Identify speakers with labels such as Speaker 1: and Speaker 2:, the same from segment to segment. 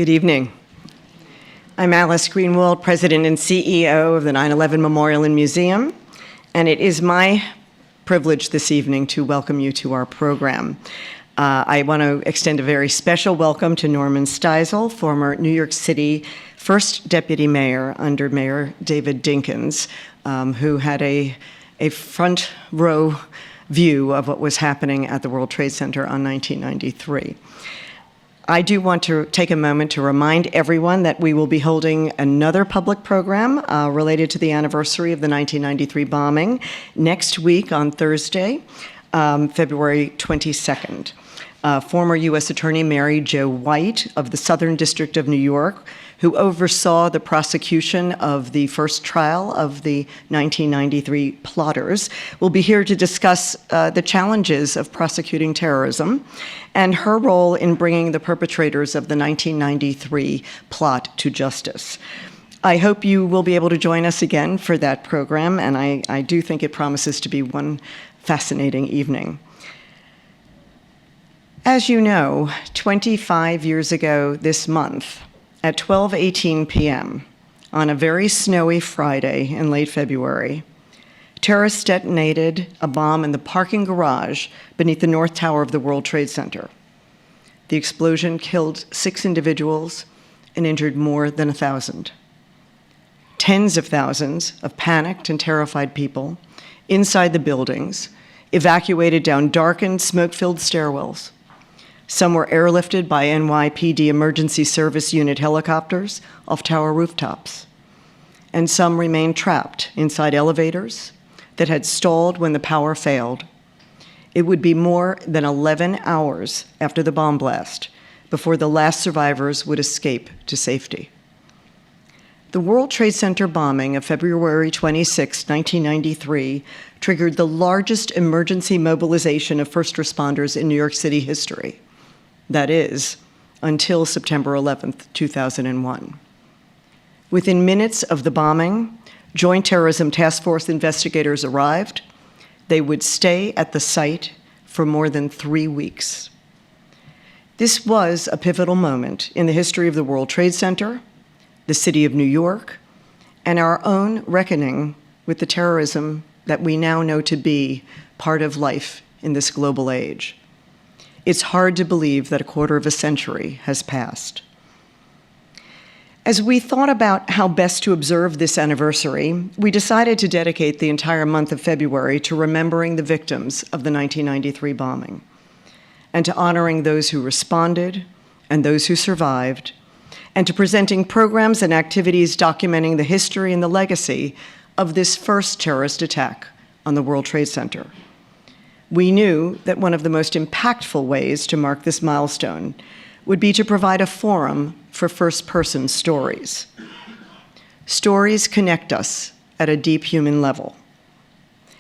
Speaker 1: Good evening. I'm Alice Greenwald, President and CEO of the 9/11 Memorial and Museum, and it is my privilege this evening to welcome you to our program. I want to extend a very special welcome to Norman Steisel, former New York City first deputy mayor under Mayor David Dinkins, who had a front row view of what was happening at the World Trade Center on 1993. I do want to take a moment to remind everyone that we will be holding another public program related to the anniversary of the 1993 bombing next week on Thursday, February 22nd. Former U.S. Attorney Mary Jo White of the Southern District of New York, who oversaw the prosecution of the first trial of the 1993 plotters, will be here to discuss the challenges of prosecuting terrorism and her role in bringing the perpetrators of the 1993 plot to justice. I hope you will be able to join us again for that program, and I do think it promises to be one fascinating evening. As you know, 25 years ago this month, at 12:18 p.m., on a very snowy Friday in late February, terrorists detonated a bomb in the parking garage beneath the North Tower of the World Trade Center. The explosion killed 6 individuals and injured more than 1,000. Tens of thousands of panicked and terrified people inside the buildings evacuated down darkened, smoke-filled stairwells. Some were airlifted by NYPD Emergency Service Unit helicopters off tower rooftops. And some remained trapped inside elevators that had stalled when the power failed. It would be more than 11 hours after the bomb blast before the last survivors would escape to safety. The World Trade Center bombing of February 26, 1993, triggered the largest emergency mobilization of first responders in New York City history. That is, until September 11th, 2001. Within minutes of the bombing, Joint Terrorism Task Force investigators arrived. They would stay at the site for more than 3 weeks. This was a pivotal moment in the history of the World Trade Center, the city of New York, and our own reckoning with the terrorism that we now know to be part of life in this global age. It's hard to believe that a quarter of a century has passed. As we thought about how best to observe this anniversary, we decided to dedicate the entire month of February to remembering the victims of the 1993 bombing and to honoring those who responded and those who survived, and to presenting programs and activities documenting the history and the legacy of this first terrorist attack on the World Trade Center. We knew that one of the most impactful ways to mark this milestone would be to provide a forum for first-person stories. Stories connect us at a deep human level.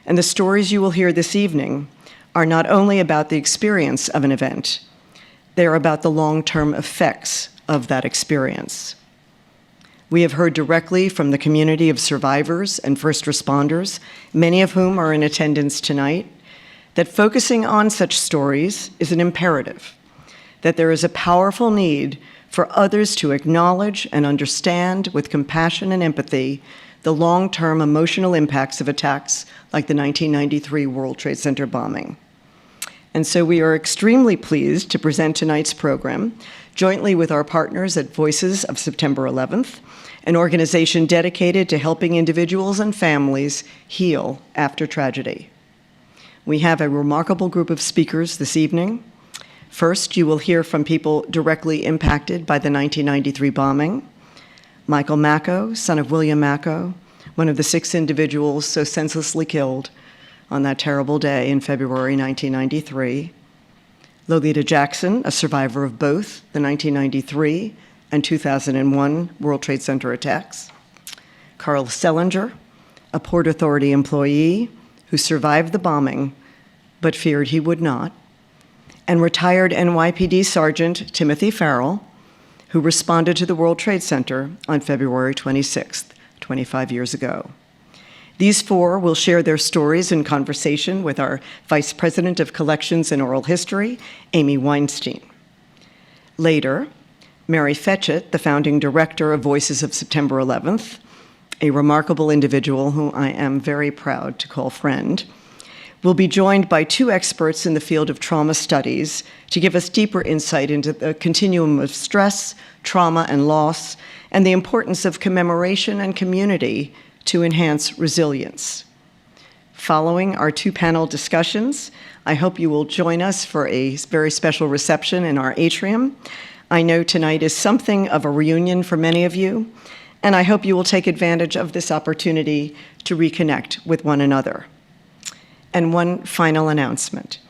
Speaker 1: And the stories you will hear this evening are not only about the experience of an event, they are about the long-term effects of that experience. We have heard directly from the community of survivors and first responders, many of whom are in attendance tonight, that focusing on such stories is an imperative, that there is a powerful need for others to acknowledge and understand with compassion and empathy the long-term emotional impacts of attacks like the 1993 World Trade Center bombing. And so we are extremely pleased to present tonight's program jointly with our partners at Voices of September 11th, an organization dedicated to helping individuals and families heal after tragedy. We have a remarkable group of speakers this evening. First, you will hear from people directly impacted by the 1993 bombing. Michael Macko, son of William Macko, one of the 6 individuals so senselessly killed on that terrible day in February 1993. Lolita Jackson, a survivor of both the 1993 and 2001 World Trade Center attacks. Carl Selinger, a Port Authority employee who survived the bombing but feared he would not, and retired NYPD Sergeant Timothy Farrell, who responded to the World Trade Center on February 26th, 25 years ago. These 4 will share their stories in conversation with our Vice President of Collections and Oral History, Amy Weinstein. Later, Mary Fetchett, the founding director of Voices of September 11th, a remarkable individual who I am very proud to call friend, will be joined by two experts in the field of trauma studies to give us deeper insight into the continuum of stress, trauma, and loss, and the importance of commemoration and community to enhance resilience. Following our two-panel discussions, I hope you will join us for a very special reception in our atrium. I know tonight is something of a reunion for many of you, and I hope you will take advantage of this opportunity to reconnect with one another. And one final announcement.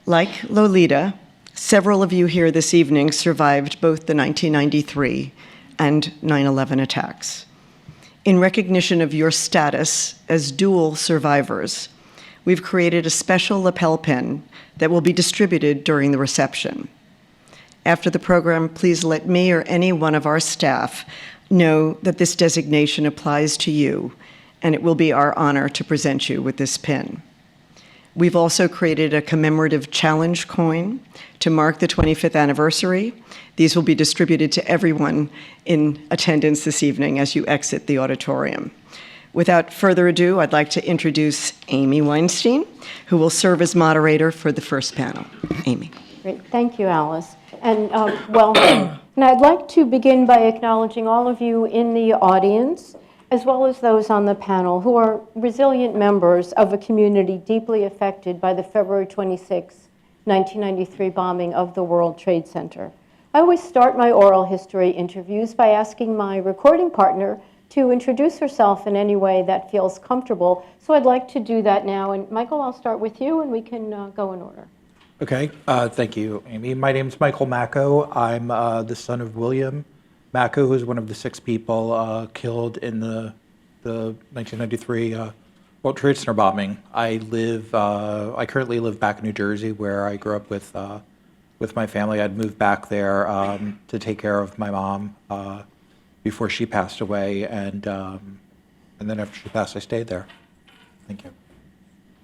Speaker 1: Like Lolita, several of you here this evening survived both the 1993 and 9/11 attacks. In recognition of your status as dual survivors, we've created a special lapel pin that will be distributed during the reception. After the program, please let me or any one of our staff know that this designation applies to you, and it will be our honor to present you with this pin. We've also created a commemorative challenge coin to mark the 25th anniversary. These will be distributed to everyone in attendance this evening as you exit the auditorium. Without further ado, I'd like to introduce Amy Weinstein, who will serve as moderator for the first panel. Amy.
Speaker 2: Great. Thank you, Alice. And welcome. And I'd like to begin by acknowledging all of you in the audience, as well as those on the panel who are resilient members of a community deeply affected by the February 26, 1993 bombing of the World Trade Center. I always start my oral history interviews by asking my recording partner to introduce herself in any way that feels comfortable. So I'd like to do that now. And Michael, I'll start with you and we can go in order.
Speaker 3: Okay, thank you, Amy. My name is Michael Macco. I'm the son of William Macco, who's one of the 6 people killed in the 1993 World Trade Center bombing. I currently live back in New Jersey, where I grew up with my family. I'd moved back there to take care of my mom before she passed away, and then after she passed, I stayed there. Thank you.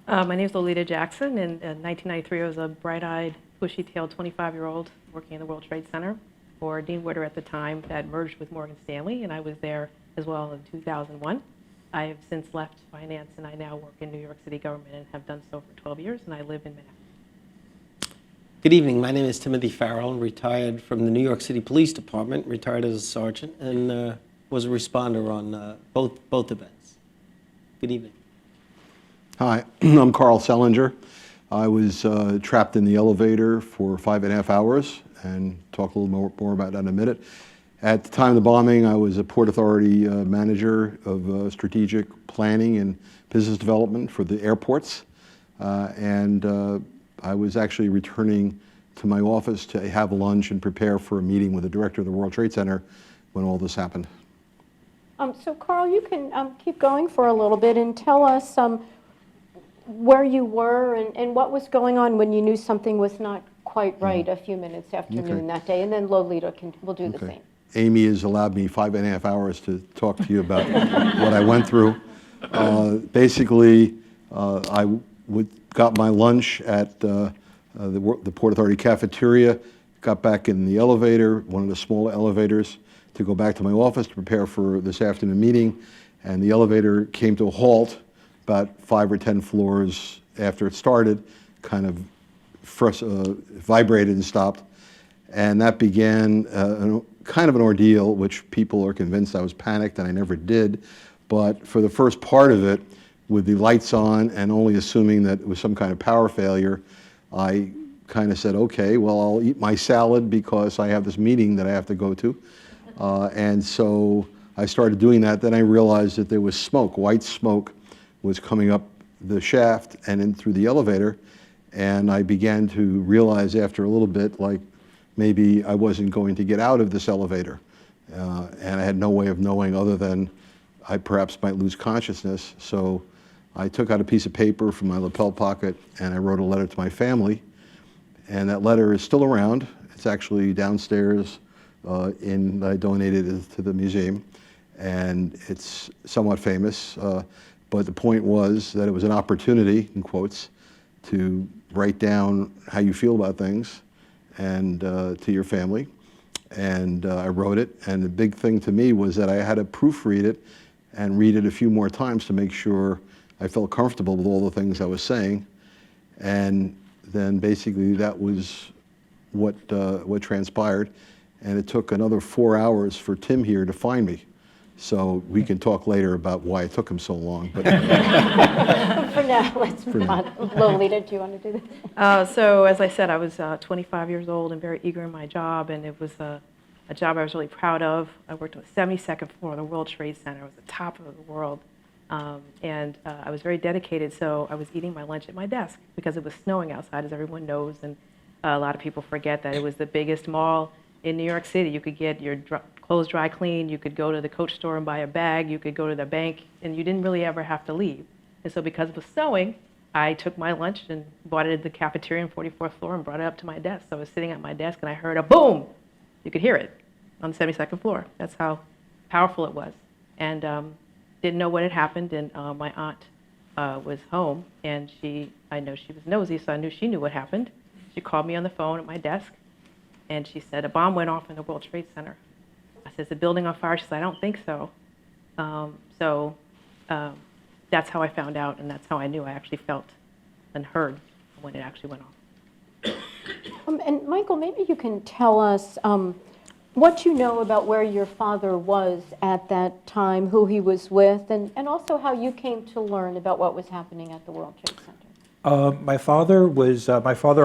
Speaker 4: My name is Lolita Jackson. In 1993, I was a bright-eyed, bushy-tailed 25-year-old working in the World Trade Center for Dean Witter at the time that merged with Morgan Stanley, and I was there as well in 2001. I have since left finance, and I now work in New York City government and have done so for 12 years, and I live in Manhattan.
Speaker 5: Good evening. My name is Timothy Farrell, retired from the New York City Police Department, retired as a sergeant, and was a responder on both events. Good evening.
Speaker 6: Hi, I'm Carl Sellinger. I was trapped in the elevator for 5.5 hours, and talk a little more about that in a minute. At the time of the bombing, I was a Port Authority manager of strategic planning and business development for the airports, and I was actually returning to my office to have lunch and prepare for a meeting with the director of the World Trade Center when all this happened.
Speaker 2: So Carl, you can keep going for a little bit and tell us where you were and what was going on when you knew something was not quite right a few minutes after noon that day, and then Lolita will do the same.
Speaker 6: Amy has allowed me 5.5 hours to talk to you about what I went through. Basically, I got my lunch at the Port Authority cafeteria, got back in the elevator, one of the smaller elevators, to go back to my office to prepare for this afternoon meeting, and the elevator came to a halt about 5 or 10 floors after it started, kind of vibrated and stopped. And that began kind of an ordeal, which people are convinced I was panicked, and I never did. But for the first part of it, with the lights on and only assuming that it was some kind of power failure, I kind of said, okay, well, I'll eat my salad because I have this meeting that I have to go to. And so I started doing that. Then I realized that there was smoke, white smoke, was coming up the shaft and in through the elevator, and I began to realize after a little bit, like maybe I wasn't going to get out of this elevator, and I had no way of knowing other than I perhaps might lose consciousness. So I took out a piece of paper from my lapel pocket and I wrote a letter to my family, and that letter is still around. It's actually downstairs I donated it to the museum, and it's somewhat famous. But the point was that it was an opportunity, in quotes, to write down how you feel about things and to your family. and I wrote it. And the big thing to me was that I had to proofread it and read it a few more times to make sure I felt comfortable with all the things I was saying. And then basically that was what transpired. And it took another 4 hours for Tim here to find me. So we can talk later about why it took him so long. But
Speaker 2: For now, let's move on. Lolita, do you want to do this?
Speaker 4: So as I said, I was 25 years old and very eager in my job, and it was a job I was really proud of. I worked on the 72nd floor of the World Trade Center. It was the top of the world. And I was very dedicated, so I was eating my lunch at my desk because it was snowing outside, as everyone knows, and a lot of people forget that it was the biggest mall in New York City. You could get your clothes dry cleaned, you could go to the Coach store and buy a bag, you could go to the bank, and you didn't really ever have to leave. And so because it was snowing, I took my lunch and bought it at the cafeteria on 44th floor and brought it up to my desk. So I was sitting at my desk and I heard a boom. You could hear it on the 72nd floor. That's how powerful it was. And didn't know what had happened, and my aunt was home, and I know she was nosy, so I knew she knew what happened. She called me on the phone at my desk, and she said, a bomb went off in the World Trade Center. I said, is the building on fire? She said, I don't think so. That's how I found out, and that's how I knew. I actually felt and heard when it actually went off.
Speaker 2: And Michael, maybe you can tell us what you know about where your father was at that time, who he was with, and also how you came to learn about what was happening at the World Trade Center.
Speaker 3: My father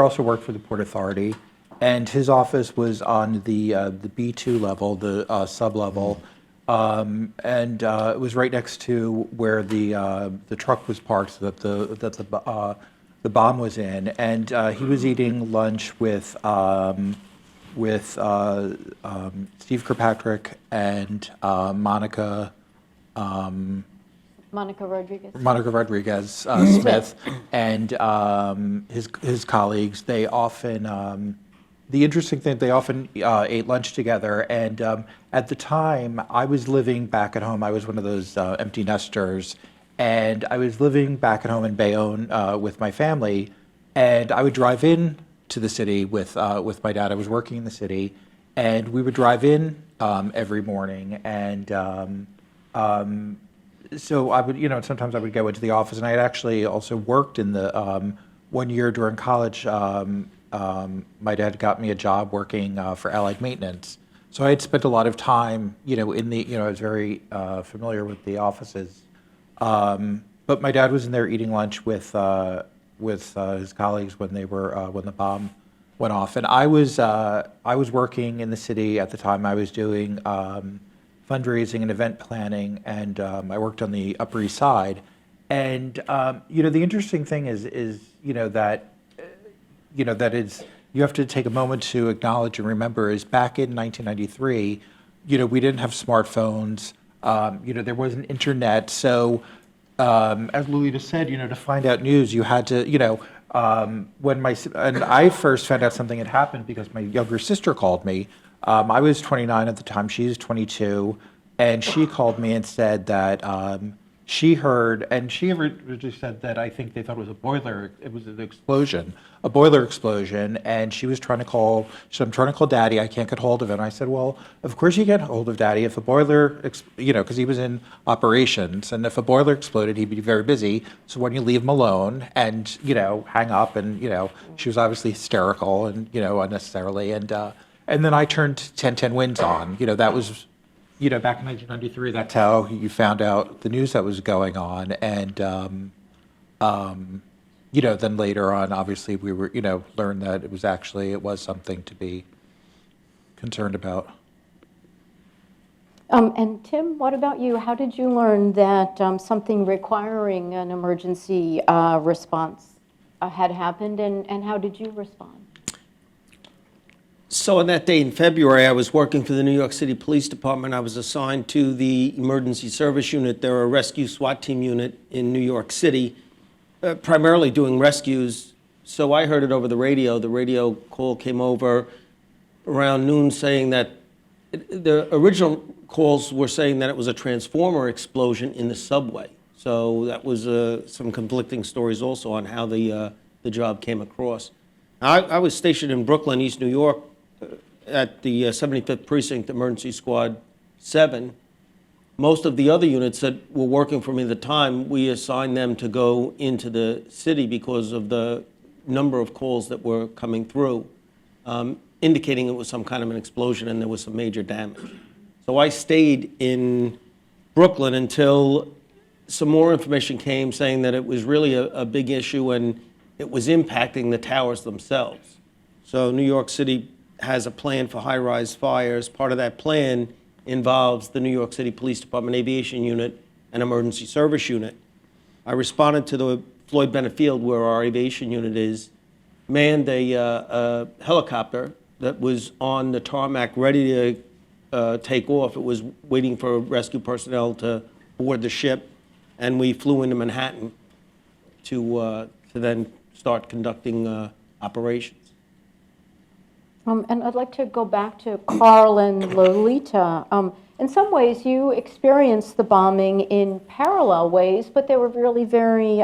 Speaker 3: also worked for the Port Authority, and his office was on the B2 level, the sub-level, and it was right next to where the truck was parked so that the bomb was in. And he was eating lunch with Steve Kirkpatrick and Monica Rodriguez Smith, and his colleagues. They often, the interesting thing, they often ate lunch together. And at the time, I was living back at home. I was one of those empty nesters, and I was living back at home in Bayonne with my family. And I would drive in to the city with my dad. I was working in the city, and we would drive in every morning. And so I would, sometimes I would go into the office, and I had actually also worked in the 1 year during college. My dad got me a job working for Allied Maintenance. So I had spent a lot of time, in the, I was very familiar with the offices. But my dad was in there eating lunch with his colleagues when the bomb went off. And I was working in the city at the time. I was doing fundraising and event planning, and I worked on the Upper East Side. And the interesting thing is that is, you have to take a moment to acknowledge and remember, is back in 1993, we didn't have smartphones. There wasn't internet. So as Lolita said, to find out news, you had to, and I first found out something had happened because my younger sister called me. I was 29 at the time. She was 22. And she called me and said that she heard, and she originally said that I think they thought it was a boiler. It was an explosion, a boiler explosion. And she was trying to call, she said, I'm trying to call Daddy. I can't get hold of him. I said, well, of course you get hold of Daddy. If a boiler, because he was in operations, and if a boiler exploded, he'd be very busy. So when you leave him alone and, hang up, and, she was obviously hysterical and, unnecessarily. And then I turned 1010 Winds on. That was, back in 1993, that's how you found out the news that was going on. And, then later on, obviously, we were, learned that it was something to be concerned about.
Speaker 2: And Tim, what about you? How did you learn that something requiring an emergency response had happened, and how did you respond?
Speaker 5: So on that day in February, I was working for the New York City Police Department. I was assigned to the Emergency Service Unit. They're a rescue SWAT team unit in New York City, primarily doing rescues. So I heard it over the radio. The radio call came over around noon saying that the original calls were saying that it was a transformer explosion in the subway. So that was some conflicting stories also on how the job came across. I was stationed in Brooklyn, East New York, at the 75th Precinct Emergency Squad 7, most of the other units that were working for me at the time, we assigned them to go into the city because of the number of calls that were coming through, indicating it was some kind of an explosion and there was some major damage. So I stayed in Brooklyn until some more information came saying that it was really a big issue and it was impacting the towers themselves. So New York City has a plan for high-rise fires. Part of that plan involves the New York City Police Department Aviation Unit and Emergency Service Unit. I responded to the Floyd Bennett Field, where our aviation unit is, manned a helicopter that was on the tarmac ready to take off. It was waiting for rescue personnel to board the ship, and we flew into Manhattan to then start conducting operations.
Speaker 2: And I'd like to go back to Carl and Lolita. In some ways, you experienced the bombing in parallel ways, but they were really very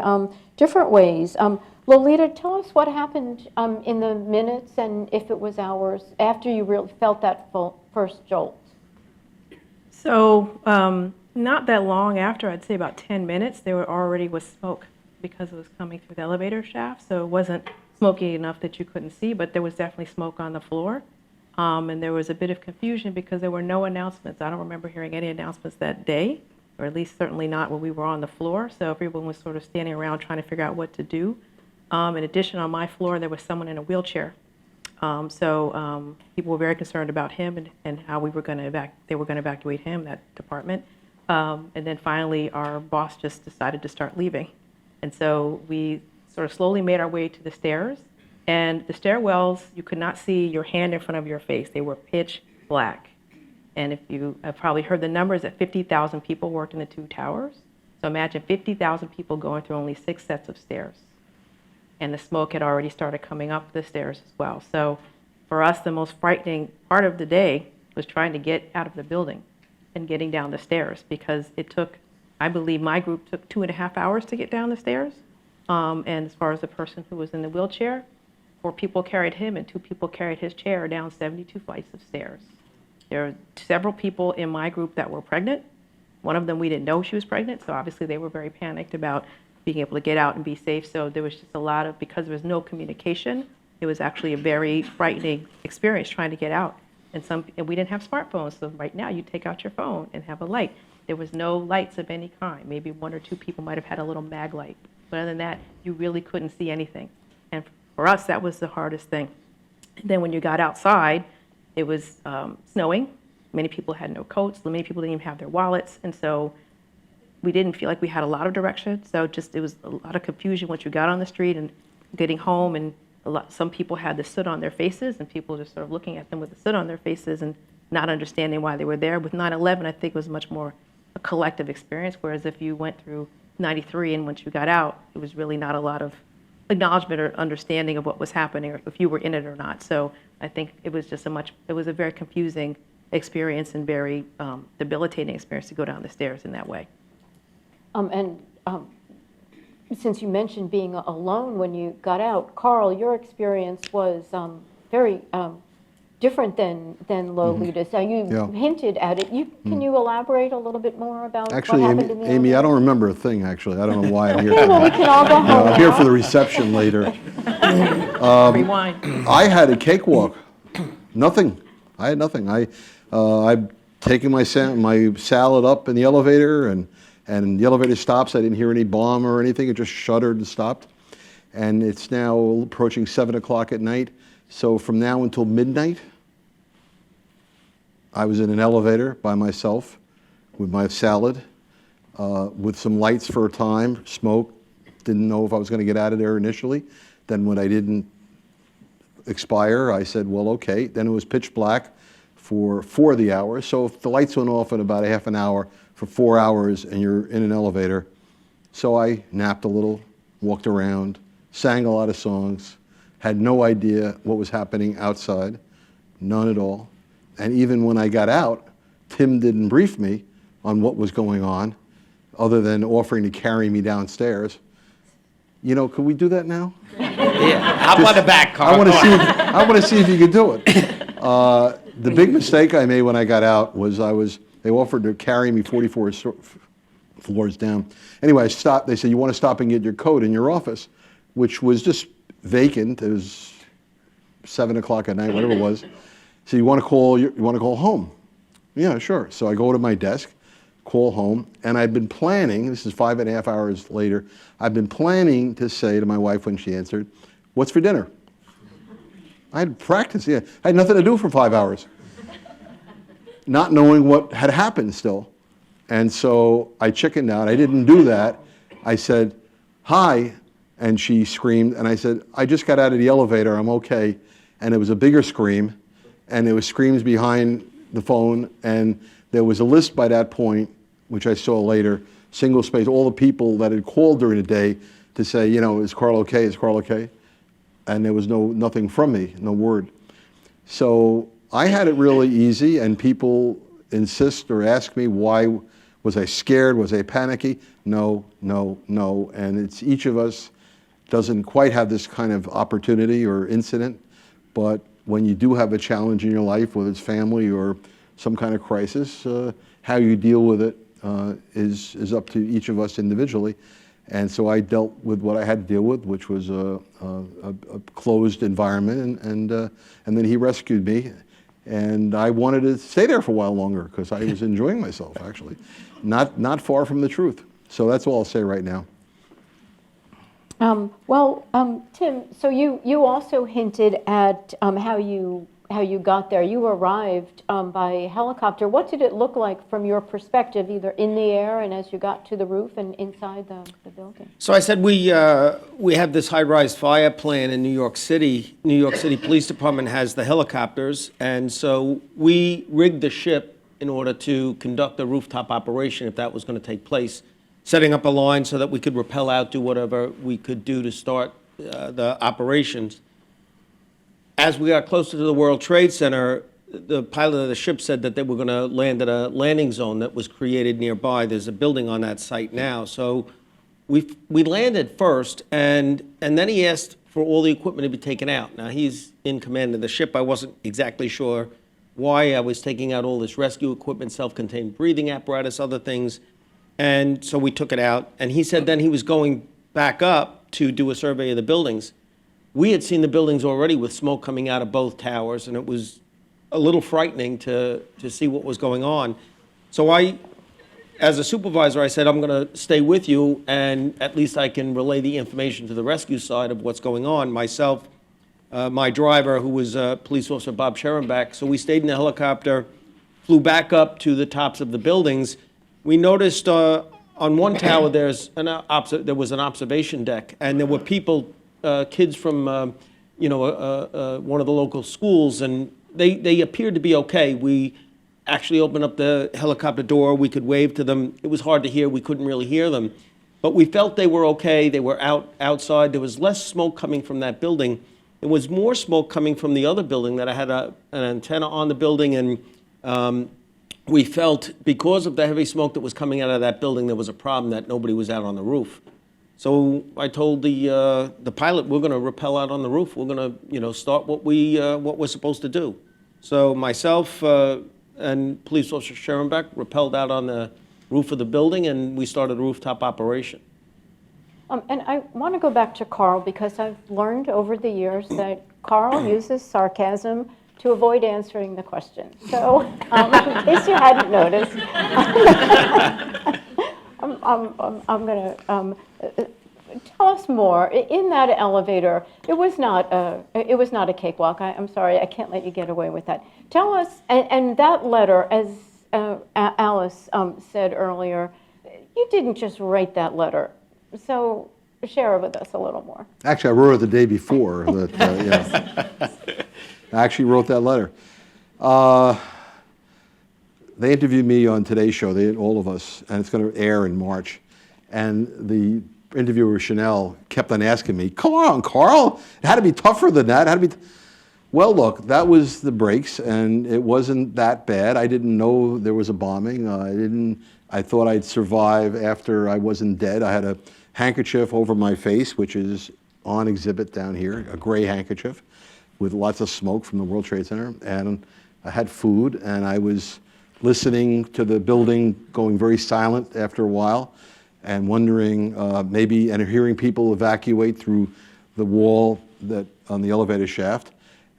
Speaker 2: different ways. Lolita, tell us what happened in the minutes and if it was hours after you really felt that first jolt.
Speaker 4: So not that long after, I'd say about 10 minutes, there already was smoke because it was coming through the elevator shaft. So it wasn't smoky enough that you couldn't see, but there was definitely smoke on the floor. And there was a bit of confusion because there were no announcements. I don't remember hearing any announcements that day, or at least certainly not when we were on the floor. So everyone was sort of standing around trying to figure out what to do. In addition, on my floor, there was someone in a wheelchair. So people were very concerned about him and how we were going to they were going to evacuate him, that department. And then finally, our boss just decided to start leaving. And so we sort of slowly made our way to the stairs. And the stairwells, you could not see your hand in front of your face. They were pitch black. And if you have probably heard the numbers, that 50,000 people worked in the two towers. So imagine 50,000 people going through only 6 sets of stairs. And the smoke had already started coming up the stairs as well. So for us, the most frightening part of the day was trying to get out of the building and getting down the stairs, because it took, I believe my group took 2.5 hours to get down the stairs. And as far as the person who was in the wheelchair, 4 people carried him and 2 people carried his chair down 72 flights of stairs. There were several people in my group that were pregnant. One of them, we didn't know she was pregnant, so obviously they were very panicked about being able to get out and be safe. So there was just a lot of, because there was no communication, it was actually a very frightening experience trying to get out. And we didn't have smartphones, so right now you take out your phone and have a light. There was no lights of any kind. Maybe 1 or 2 people might have had a little mag light. But other than that, you really couldn't see anything. And for us, that was the hardest thing. And then when you got outside, it was snowing. Many people had no coats. Many people didn't even have their wallets. And so we didn't feel like we had a lot of direction. So it was a lot of confusion once you got on the street and getting home. And some people had the soot on their faces, and people just sort of looking at them with the soot on their faces and not understanding why they were there. With 9/11, I think it was much more a collective experience, whereas if you went through 93 and once you got out, it was really not a lot of acknowledgement or understanding of what was happening or if you were in it or not. So I think it was just it was a very confusing experience and very debilitating experience to go down the stairs in that way.
Speaker 2: Since you mentioned being alone when you got out, Carl, your experience was very different than Lolita's. Now, you hinted at it. Can you elaborate a little bit more about
Speaker 6: Actually,
Speaker 2: what happened in the
Speaker 6: Amy, I
Speaker 2: elevator?
Speaker 6: don't remember a thing, actually. I don't know why I'm here.
Speaker 2: Okay, well, we can all go home
Speaker 6: I'm here
Speaker 2: now.
Speaker 6: for the reception later.
Speaker 4: Rewind.
Speaker 6: I had a cakewalk. Nothing. I had nothing. I'm taking my salad up in the elevator, and the elevator stops. I didn't hear any bomb or anything. It just shuddered and stopped. And it's now approaching 7 o'clock at night. So from now until midnight, I was in an elevator by myself with my salad, with some lights for a time, smoke. Didn't know if I was going to get out of there initially. Then when I didn't expire, I said, well, okay. Then it was pitch black for 4 of the hours. So if the lights went off in about a half an hour for 4 hours and you're in an elevator. So I napped a little, walked around, sang a lot of songs, had no idea what was happening outside, none at all. And even when I got out, Tim didn't brief me on what was going on, other than offering to carry me downstairs. You know, could we do that now?
Speaker 5: Yeah, hop on the back, Carl.
Speaker 6: I want to see if you could do it. The big mistake I made when I got out was they offered to carry me 44 floors down. Anyway, I stopped. They said, you want to stop and get your coat in your office, which was just vacant. It was 7 o'clock at night, whatever it was. So you want to call home? Yeah, sure. So I go to my desk, call home, and I've been planning, this is 5.5 hours later, I've been planning to say to my wife when she answered, what's for dinner? I had practice, yeah. I had nothing to do for 5 hours. Not knowing what had happened still. And so I chickened out. I didn't do that. I said, hi, and she screamed, and I said, I just got out of the elevator, I'm okay. And it was a bigger scream, and there was screams behind the phone, and there was a list by that point, which I saw later, single space, all the people that had called during the day to say, you know, is Carl okay, is Carl okay? And there was nothing from me, no word. So I had it really easy, and people insist or ask me why, was I scared, was I panicky? No, no, no, and it's each of us doesn't quite have this kind of opportunity or incident, but when you do have a challenge in your life, whether it's family or some kind of crisis, how you deal with it is up to each of us individually. And so I dealt with what I had to deal with, which was a closed environment, and then he rescued me. And I wanted to stay there for a while longer because I was enjoying myself, actually. Not far from the truth. So that's all I'll say right now.
Speaker 2: Tim, so you also hinted at how you got there. You arrived by helicopter. What did it look like from your perspective, either in the air and as you got to the roof and inside the building?
Speaker 5: So I said we have this high-rise fire plan in New York City. New York City Police Department has the helicopters, and so we rigged the ship in order to conduct a rooftop operation if that was going to take place, setting up a line so that we could rappel out, do whatever we could do to start the operations. As we got closer to the World Trade Center, the pilot of the ship said that they were going to land at a landing zone that was created nearby. There's a building on that site now. So we landed first, and then he asked for all the equipment to be taken out. Now, he's in command of the ship. I wasn't exactly sure why I was taking out all this rescue equipment, self-contained breathing apparatus, other things. And so we took it out, and he said then he was going back up to do a survey of the buildings. We had seen the buildings already with smoke coming out of both towers, and it was a little frightening to see what was going on. So I, as a supervisor, I said, I'm going to stay with you, and at least I can relay the information to the rescue side of what's going on. Myself, my driver, who was Police Officer Bob Scherenbach, so we stayed in the helicopter, flew back up to the tops of the buildings. We noticed on one tower there was an observation deck, and there were people, kids from one of the local schools, and they appeared to be okay. We actually opened up the helicopter door. We could wave to them. It was hard to hear. We couldn't really hear them. But we felt they were okay. They were outside. There was less smoke coming from that building. There was more smoke coming from the other building that I had an antenna on the building, and we felt because of the heavy smoke that was coming out of that building, there was a problem that nobody was out on the roof. So I told the pilot, we're going to rappel out on the roof. We're going to, start what we're supposed to do. So myself and Police Officer Scherenbach rappelled out on the roof of the building, and we started a rooftop operation.
Speaker 2: And I want to go back to Carl, because I've learned over the years that Carl uses sarcasm to avoid answering the question. So in case you hadn't noticed, I'm going to tell us more. In that elevator, it was not a cakewalk. I'm sorry, I can't let you get away with that. Tell us, and that letter, as Alice said earlier, you didn't just write that letter. So share it with us a little more.
Speaker 6: Actually, I wrote it the day before. I actually wrote that letter. They interviewed me on Today's Show, all of us, and it's going to air in March. And the interviewer, Chanel, kept on asking me, come on, Carl, it had to be tougher than that. Well, look, that was the breaks, and it wasn't that bad. I didn't know there was a bombing. I thought I'd survive after I wasn't dead. I had a handkerchief over my face, which is on exhibit down here, a gray handkerchief. with lots of smoke from the World Trade Center. And I had food, and I was listening to the building going very silent after a while, and wondering maybe, and hearing people evacuate through the wall that on the elevator shaft.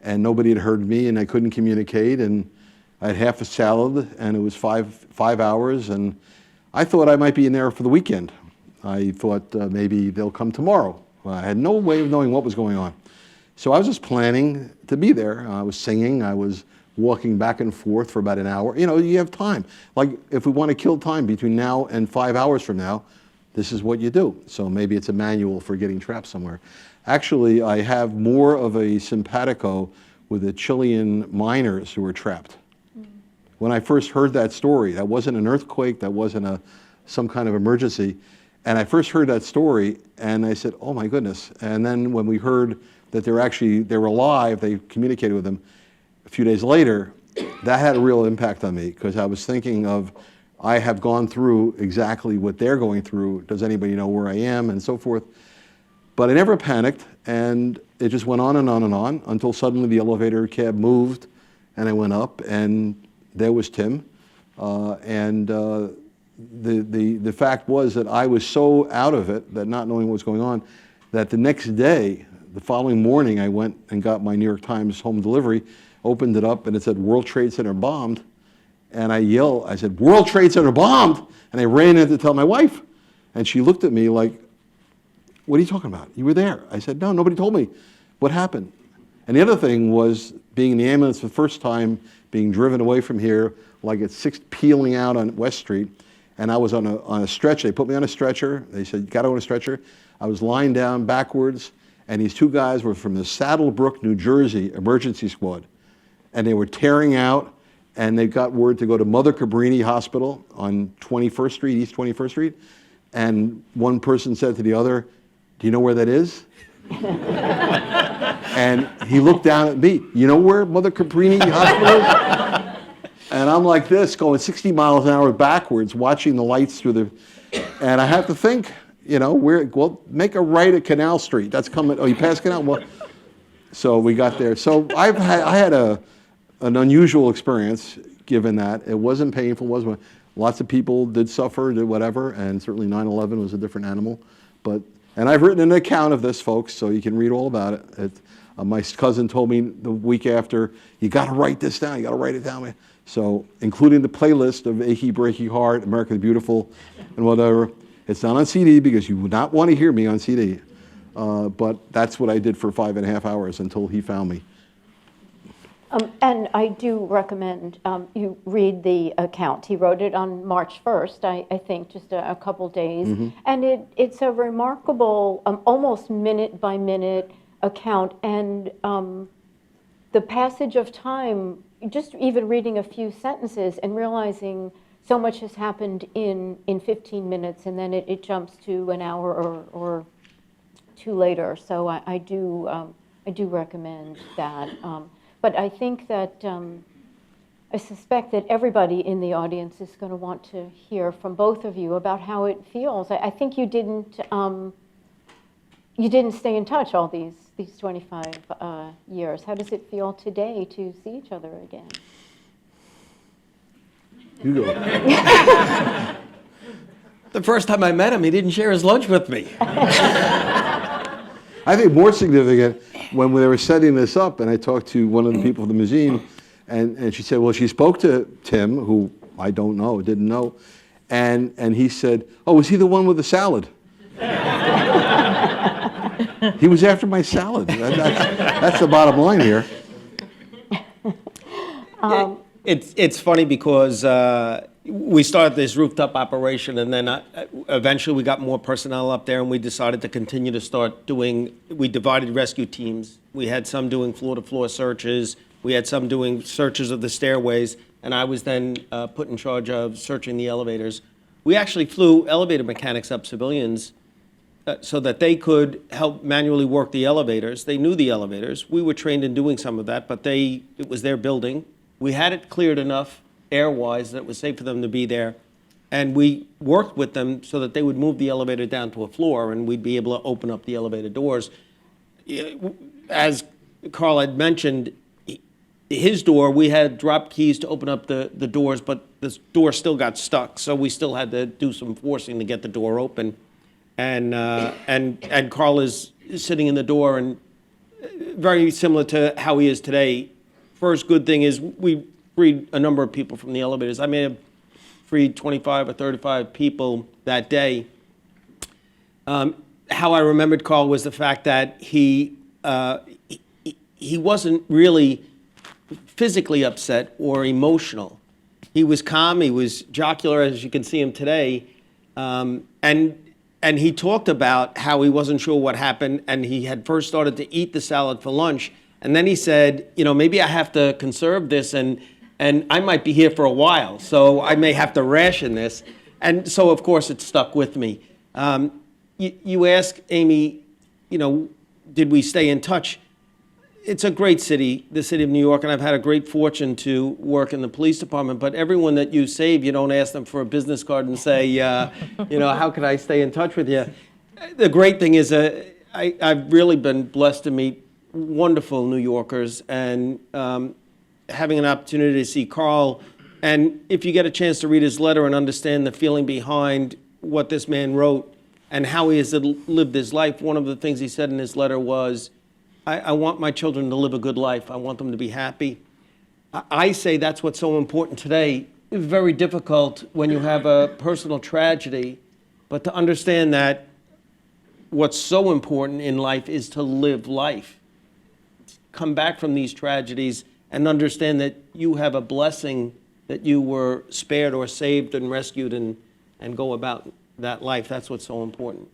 Speaker 6: And nobody had heard me, and I couldn't communicate. And I had half a salad, and it was five hours, and I thought I might be in there for the weekend. I thought maybe they'll come tomorrow. I had no way of knowing what was going on. So I was just planning to be there. I was singing, I was walking back and forth for about an hour. You know, you have time. Like, if we want to kill time between now and 5 hours from now, this is what you do. So maybe it's a manual for getting trapped somewhere. Actually, I have more of a simpatico with the Chilean miners who were trapped. When I first heard that story, that wasn't an earthquake, that wasn't some kind of emergency. And I first heard that story, and I said, oh my goodness. And then when we heard that they were alive, they communicated with them a few days later, that had a real impact on me, because I was thinking of, I have gone through exactly what they're going through. Does anybody know where I am, and so forth. But I never panicked, and it just went on and on and on until suddenly the elevator cab moved, and I went up, and there was Tim. The fact was that I was so out of it, that not knowing what was going on, that the next day, the following morning, I went and got my New York Times home delivery, opened it up, and it said World Trade Center bombed. And I said, World Trade Center bombed! And I ran in to tell my wife. And she looked at me like, what are you talking about? You were there. I said, no, nobody told me. What happened? And the other thing was being in the ambulance for the first time, being driven away from here, like at 6, peeling out on West Street. And I was on a stretcher. They put me on a stretcher. They said, you got to go on a stretcher. I was lying down backwards, and these two guys were from the Saddlebrook, New Jersey emergency squad. And they were tearing out, and they got word to go to Mother Cabrini Hospital on 21st Street, East 21st Street. And one person said to the other, do you know where that is? And he looked down at me, you know where Mother Cabrini Hospital is? And I'm like this, going 60 miles an hour backwards, watching the lights through the, and I have to think, you know, well, make a right at Canal Street. That's coming, oh, you passed Canal? Well, so we got there. So I had an unusual experience, given that. It wasn't painful, wasn't. Lots of people did suffer, did whatever, and certainly 9/11 was a different animal. And I've written an account of this, folks, so you can read all about it. My cousin told me the week after, you got to write this down, you got to write it down. So, including the playlist of Achy Breaky Heart, America the Beautiful, and whatever. It's not on CD because you would not want to hear me on CD. But that's what I did for 5.5 hours until he found me.
Speaker 2: And I do recommend you read the account. He wrote it on March 1st, I think, just a couple days. Mm-hmm. And it's a remarkable, almost minute-by-minute account. And the passage of time, just even reading a few sentences and realizing so much has happened in 15 minutes, and then it jumps to an hour or two later. So I do recommend that. But I think that I suspect that everybody in the audience is going to want to hear from both of you about how it feels. I think you didn't stay in touch all these 25 years. How does it feel today to see each other again?
Speaker 6: You go.
Speaker 5: The first time I met him, he didn't share his lunch with me.
Speaker 6: I think more significant, when they were setting this up, and I talked to one of the people from the museum, and she said, well, she spoke to Tim, who I didn't know, and he said, oh, was he the one with the salad? He was after my salad. That's the bottom line here.
Speaker 5: It's funny because we started this rooftop operation, and then eventually we got more personnel up there, and we decided to continue to start doing, we divided rescue teams. We had some doing floor-to-floor searches. We had some doing searches of the stairways, and I was then put in charge of searching the elevators. We actually flew elevator mechanics up, civilians, so that they could help manually work the elevators. They knew the elevators. We were trained in doing some of that, but it was their building. We had it cleared enough air-wise that it was safe for them to be there. And we worked with them so that they would move the elevator down to a floor, and we'd be able to open up the elevator doors. As Carl had mentioned, his door, we had dropped keys to open up the doors, but the door still got stuck, so we still had to do some forcing to get the door open. And Carl is sitting in the door, and very similar to how he is today. First good thing is we freed a number of people from the elevators. I may have freed 25 or 35 people that day. How I remembered Carl was the fact that he wasn't really physically upset or emotional. He was calm, he was jocular, as you can see him today, and he talked about how he wasn't sure what happened, and he had first started to eat the salad for lunch, and then he said, maybe I have to conserve this, and I might be here for a while, so I may have to ration this. And so, of course, it stuck with me. You ask, Amy, did we stay in touch? It's a great city, the city of New York, and I've had a great fortune to work in the police department, but everyone that you save, you don't ask them for a business card and say, how can I stay in touch with you? The great thing is I've really been blessed to meet wonderful New Yorkers, and having an opportunity to see Carl, and if you get a chance to read his letter and understand the feeling behind what this man wrote and how he has lived his life, one of the things he said in his letter was, I want my children to live a good life. I want them to be happy. I say that's what's so important today. It's very difficult when you have a personal tragedy, but to understand that what's so important in life is to live life. Come back from these tragedies and understand that you have a blessing that you were spared or saved and rescued and go about that life. That's what's so important.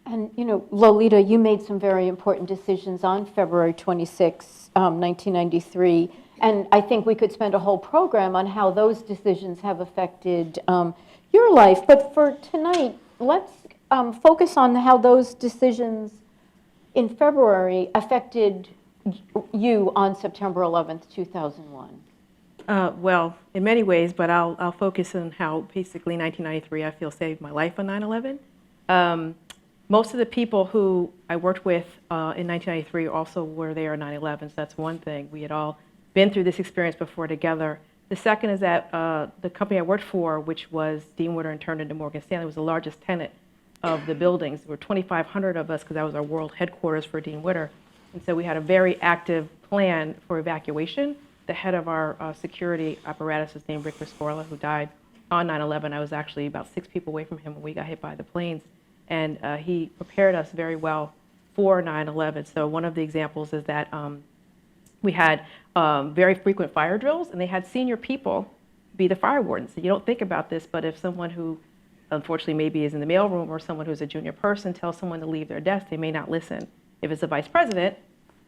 Speaker 2: And, Lolita, you made some very important decisions on February 26, 1993, and I think we could spend a whole program on how those decisions have affected your life. But for tonight, let's focus on how those decisions in February affected you on September 11th, 2001.
Speaker 4: Well, in many ways, but I'll focus on how basically 1993 I feel saved my life on 9/11. Most of the people who I worked with in 1993 also were there on 9/11, so that's one thing. We had all been through this experience before together. The second is that the company I worked for, which was Dean Witter and turned into Morgan Stanley, was the largest tenant of the buildings. There were 2,500 of us because that was our world headquarters for Dean Witter. And so we had a very active plan for evacuation. The head of our security apparatus was named Rick Riscorla, who died on 9/11. I was actually about 6 people away from him when we got hit by the planes. And he prepared us very well for 9/11. So one of the examples is that we had very frequent fire drills, and they had senior people be the fire wardens. So you don't think about this, but if someone who unfortunately maybe is in the mailroom or someone who's a junior person tells someone to leave their desk, they may not listen. If it's a vice president,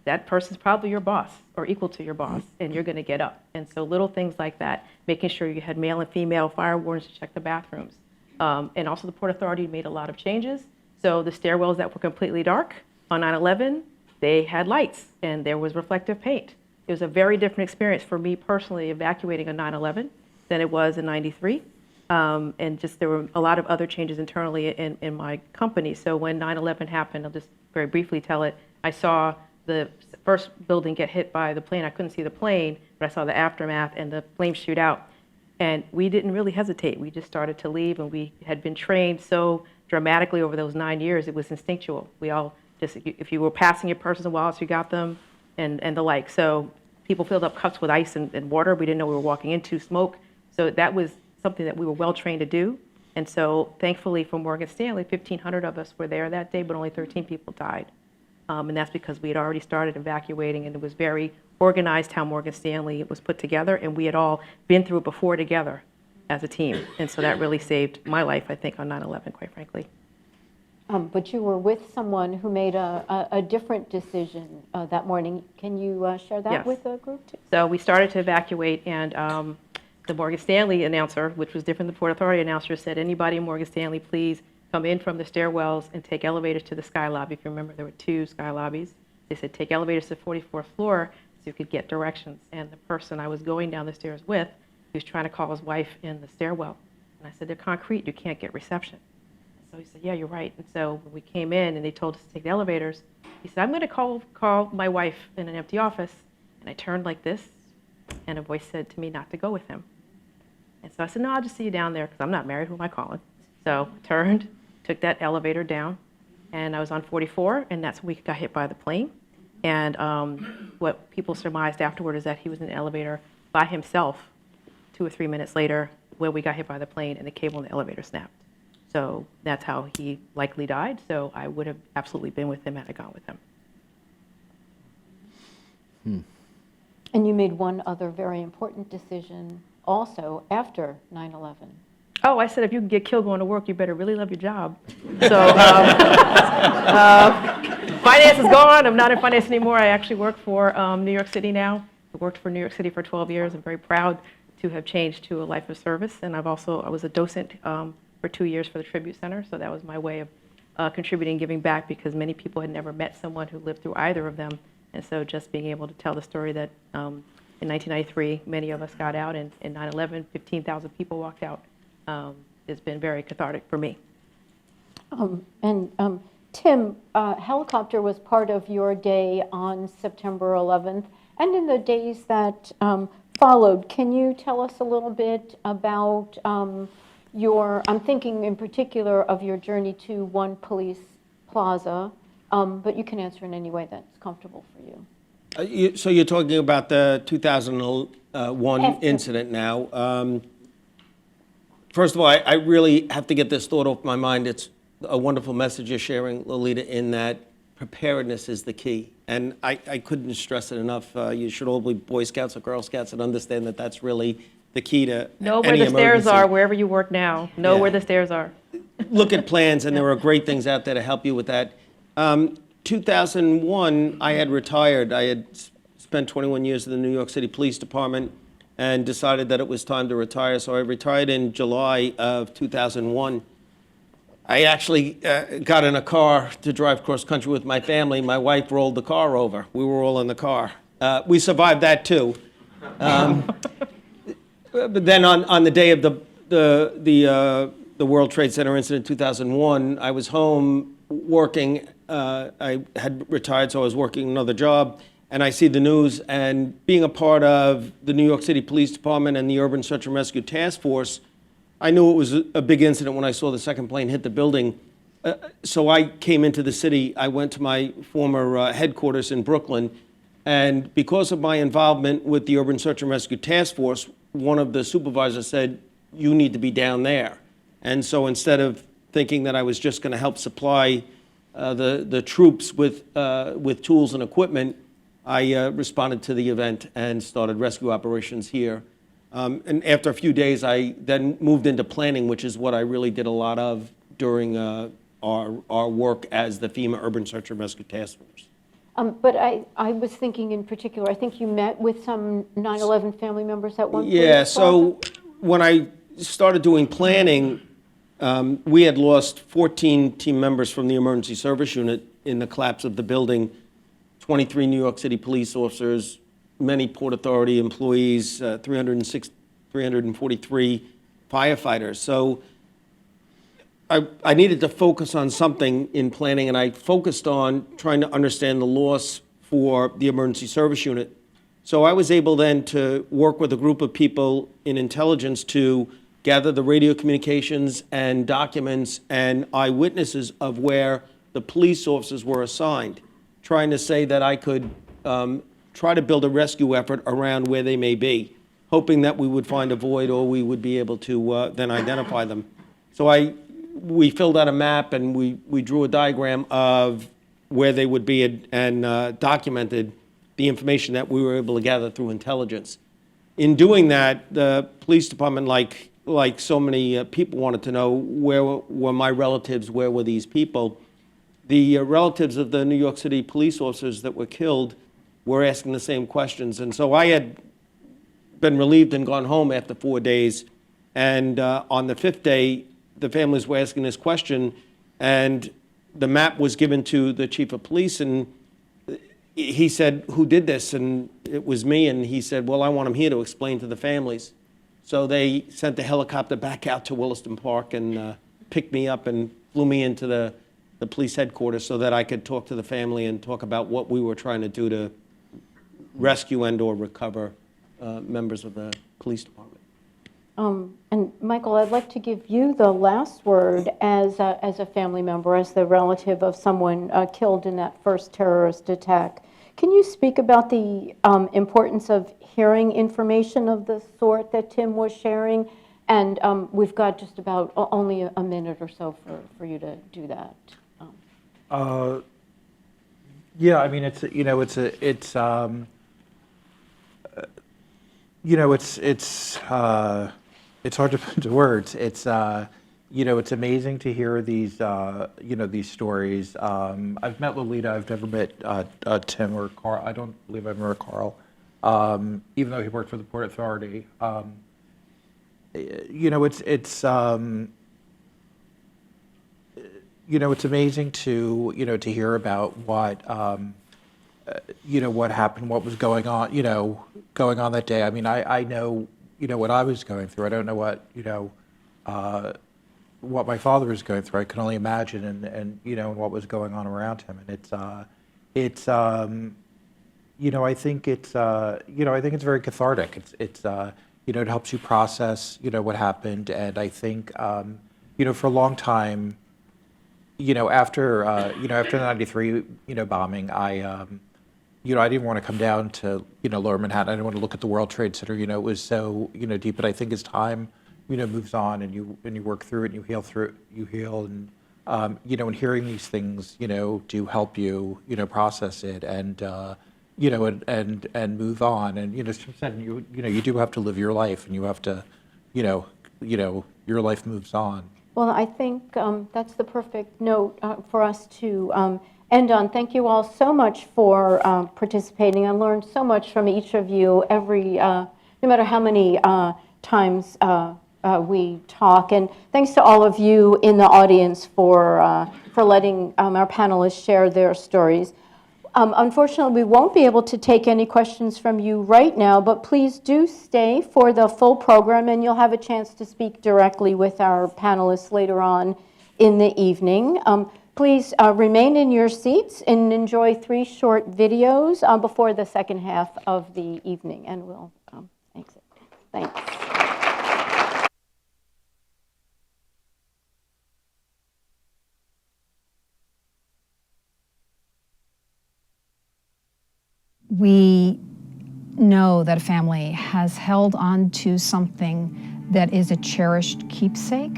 Speaker 4: that person's probably your boss or equal to your boss, and you're going to get up. And so little things like that, making sure you had male and female fire wardens to check the bathrooms. And also the Port Authority made a lot of changes. So the stairwells that were completely dark on 9/11, they had lights and there was reflective paint. It was a very different experience for me personally evacuating on 9/11 than it was in 93. And just there were a lot of other changes internally in my company. So when 9/11 happened, I'll just very briefly tell it, I saw the first building get hit by the plane. I couldn't see the plane, but I saw the aftermath and the flames shoot out. And we didn't really hesitate. We just started to leave, and we had been trained so dramatically over those 9 years, it was instinctual. We all just, if you were passing your personal wallets, you got them, and the like. So people filled up cups with ice and water. We didn't know we were walking into smoke. So that was something that we were well trained to do. And so thankfully for Morgan Stanley, 1,500 of us were there that day, but only 13 people died. And that's because we had already started evacuating, and it was very organized how Morgan Stanley was put together, and we had all been through it before together as a team. And so that really saved my life, I think, on 9/11, quite frankly.
Speaker 2: But you were with someone who made a different decision that morning. Can you share that
Speaker 4: Yes.
Speaker 2: with the group too?
Speaker 4: So we started to evacuate, and the Morgan Stanley announcer, which was different than the Port Authority announcer, said, anybody in Morgan Stanley, please come in from the stairwells and take elevators to the sky lobby. If you remember, there were 2 sky lobbies. They said, take elevators to the 44th floor so you could get directions. And the person I was going down the stairs with, he was trying to call his wife in the stairwell. And I said, they're concrete, you can't get reception. And so he said, yeah, you're right. And so when we came in and they told us to take the elevators, He said, I'm going to call my wife in an empty office. And I turned like this, and a voice said to me not to go with him. And so I said, no, I'll just see you down there because I'm not married. Who am I calling? So turned, took that elevator down, and I was on 44, and that's when we got hit by the plane. And what people surmised afterward is that he was in the elevator by himself 2 or 3 minutes later when we got hit by the plane and the cable in the elevator snapped. So that's how he likely died. So I would have absolutely been with him had I gone with him.
Speaker 2: And you made one other very important decision also after 9/11.
Speaker 4: Oh, I said, if you can get killed going to work, you better really love your job. So finance is gone. I'm not in finance anymore. I actually work for New York City now. I worked for New York City for 12 years. I'm very proud to have changed to a life of service. And I was a docent for 2 years for the Tribute Center. So that was my way of contributing, giving back, because many people had never met someone who lived through either of them. And so just being able to tell the story that in 1993, many of us got out, and in 9/11, 15,000 people walked out. It's been very cathartic for me.
Speaker 2: Tim, helicopter was part of your day on September 11th, and in the days that followed. Can you tell us a little bit about I'm thinking in particular of your journey to One Police Plaza, but you can answer in any way that's comfortable for you.
Speaker 5: So you're talking about the 2001
Speaker 2: After.
Speaker 5: incident now. First of all, I really have to get this thought off my mind. It's a wonderful message you're sharing, Lolita, in that preparedness is the key. And I couldn't stress it enough. You should all be Boy Scouts or Girl Scouts and understand that that's really the key to
Speaker 4: Know where
Speaker 5: any
Speaker 4: the stairs
Speaker 5: emergency.
Speaker 4: are wherever you work now. Know
Speaker 5: Yeah.
Speaker 4: where the stairs are.
Speaker 5: Look at plans, and there are great things out there to help you with that. 2001, I had retired. I had spent 21 years in the New York City Police Department and decided that it was time to retire. So I retired in July of 2001. I actually got in a car to drive cross country with my family. My wife rolled the car over. We were all in the car. We survived that too. But then on the day of the World Trade Center incident, 2001, I was home working. I had retired, so I was working another job. And I see the news, and being a part of the New York City Police Department and the Urban Search and Rescue Task Force, I knew it was a big incident when I saw the second plane hit the building. So I came into the city. I went to my former headquarters in Brooklyn. And because of my involvement with the Urban Search and Rescue Task Force, one of the supervisors said, you need to be down there. And so instead of thinking that I was just going to help supply the troops with tools and equipment, I responded to the event and started rescue operations here. And after a few days, I then moved into planning, which is what I really did a lot of during our work as the FEMA Urban Search and Rescue Task Force.
Speaker 2: But I was thinking in particular, I think you met with some 9/11 family members at one point.
Speaker 5: Yeah, so when I started doing planning, we had lost 14 team members from the emergency service unit in the collapse of the building, 23 New York City police officers, many Port Authority employees, 343 firefighters. So I needed to focus on something in planning, and I focused on trying to understand the loss for the emergency service unit. So I was able then to work with a group of people in intelligence to gather the radio communications and documents and eyewitnesses of where the police officers were assigned, trying to say that I could try to build a rescue effort around where they may be, hoping that we would find a void or we would be able to then identify them. So we filled out a map and we drew a diagram of where they would be and documented the information that we were able to gather through intelligence. In doing that, the police department, like so many people, wanted to know where were my relatives, where were these people. The relatives of the New York City police officers that were killed were asking the same questions. And so I had been relieved and gone home after 4 days. And on the 5th day, the families were asking this question, and the map was given to the chief of police, and he said, who did this? And it was me, and he said, well, I want him here to explain to the families. So they sent the helicopter back out to Williston Park and picked me up and flew me into the the police headquarters so that I could talk to the family and talk about what we were trying to do to rescue and/or recover members of the police department.
Speaker 2: And Michael, I'd like to give you the last word as a family member, as the relative of someone killed in that first terrorist attack. Can you speak about the importance of hearing information of the sort that Tim was sharing? And we've got just about only a minute or so for you to do that.
Speaker 3: Yeah, I mean, it's hard to put into words. It's it's amazing to hear these these stories. I've met Lolita. I've never met Tim or Carl. I don't believe I've met Carl, even though he worked for the Port Authority. It's amazing to to hear about what what happened, what was going on that day. I mean, I know what I was going through. I don't know what my father was going through. I can only imagine, and what was going on around him. And I think it's very cathartic. It helps you process what happened. And I think for a long time, after the '93 bombing, I didn't want to come down to Lower Manhattan. I didn't want to look at the World Trade Center. It was so deep. But I think as time moves on and you work through it and you heal and and hearing these things do help you process it and and move on. And as Jim said, you do have to live your life, and you have to your life moves on.
Speaker 2: Well, I think that's the perfect note for us to end on. Thank you all so much for participating. I learned so much from each of you no matter how many times we talk. And thanks to all of you in the audience for letting our panelists share their stories. Unfortunately, we won't be able to take any questions from you right now, but please do stay for the full program, and you'll have a chance to speak directly with our panelists later on in the evening. Please remain in your seats and enjoy 3 short videos before the second half of the evening, and we'll exit. Thanks.
Speaker 7: We know that a family has held on to something that is a cherished keepsake,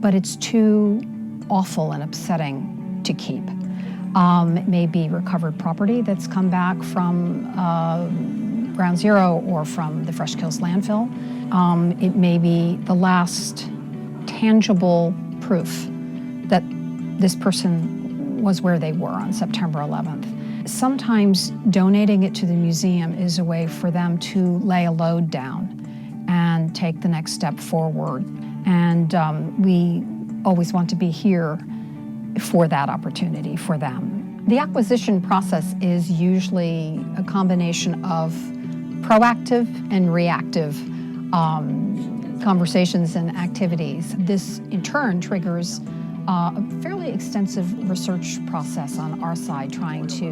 Speaker 7: but it's too awful and upsetting to keep. It may be recovered property that's come back from Ground Zero or from the Fresh Kills landfill. It may be the last tangible proof that this person was where they were on September 11th. Sometimes donating it to the museum is a way for them to lay a load down and take the next step forward. And we always want to be here for that opportunity for them. The acquisition process is usually a combination of proactive and reactive conversations and activities. This in turn triggers a fairly extensive research process on our side, trying to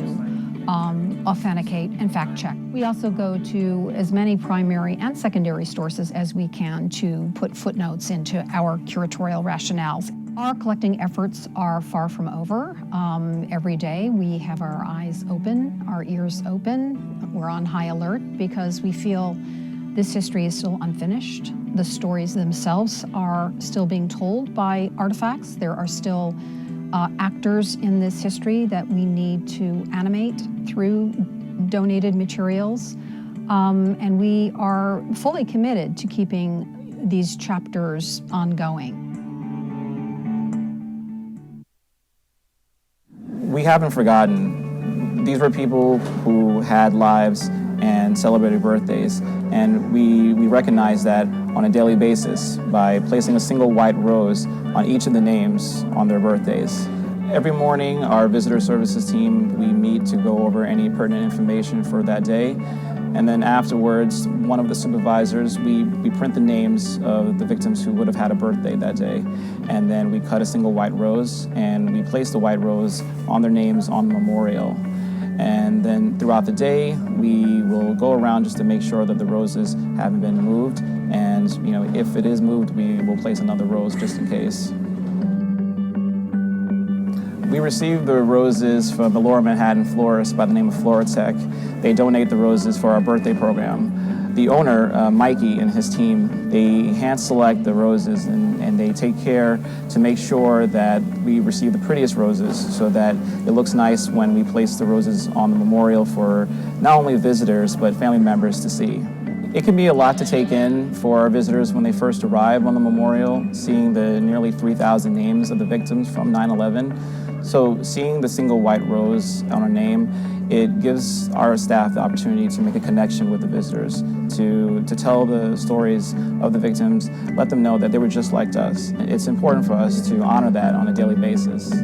Speaker 7: authenticate and fact check. We also go to as many primary and secondary sources as we can to put footnotes into our curatorial rationales. Our collecting efforts are far from over. Every day we have our eyes open, our ears open. We're on high alert because we feel this history is still unfinished. The stories themselves are still being told by artifacts. There are still actors in this history that we need to animate through donated materials. And we are fully committed to keeping these chapters ongoing.
Speaker 8: We haven't forgotten. These were people who had lives and celebrated birthdays, and we recognize that on a daily basis by placing a single white rose on each of the names on their birthdays. Every morning, our visitor services team, we meet to go over any pertinent information for that day. And then afterwards, one of the supervisors, we print the names of the victims who would have had a birthday that day. And then we cut a single white rose, and we place the white rose on their names on the memorial. And then throughout the day, we will go around just to make sure that the roses haven't been moved. And if it is moved, we will place another rose just in case. We received the roses from the Lower Manhattan florist by the name of Floratech. They donate the roses for our birthday program. The owner, Mikey, and his team, they hand select the roses and they take care to make sure that we receive the prettiest roses so that it looks nice when we place the roses on the memorial for not only visitors but family members to see. It can be a lot to take in for our visitors when they first arrive on the memorial, seeing the nearly 3,000 names of the victims from 9/11. So seeing the single white rose on a name, it gives our staff the opportunity to make a connection with the visitors, to tell the stories of the victims, let them know that they were just like us. It's important for us to honor that on a daily basis.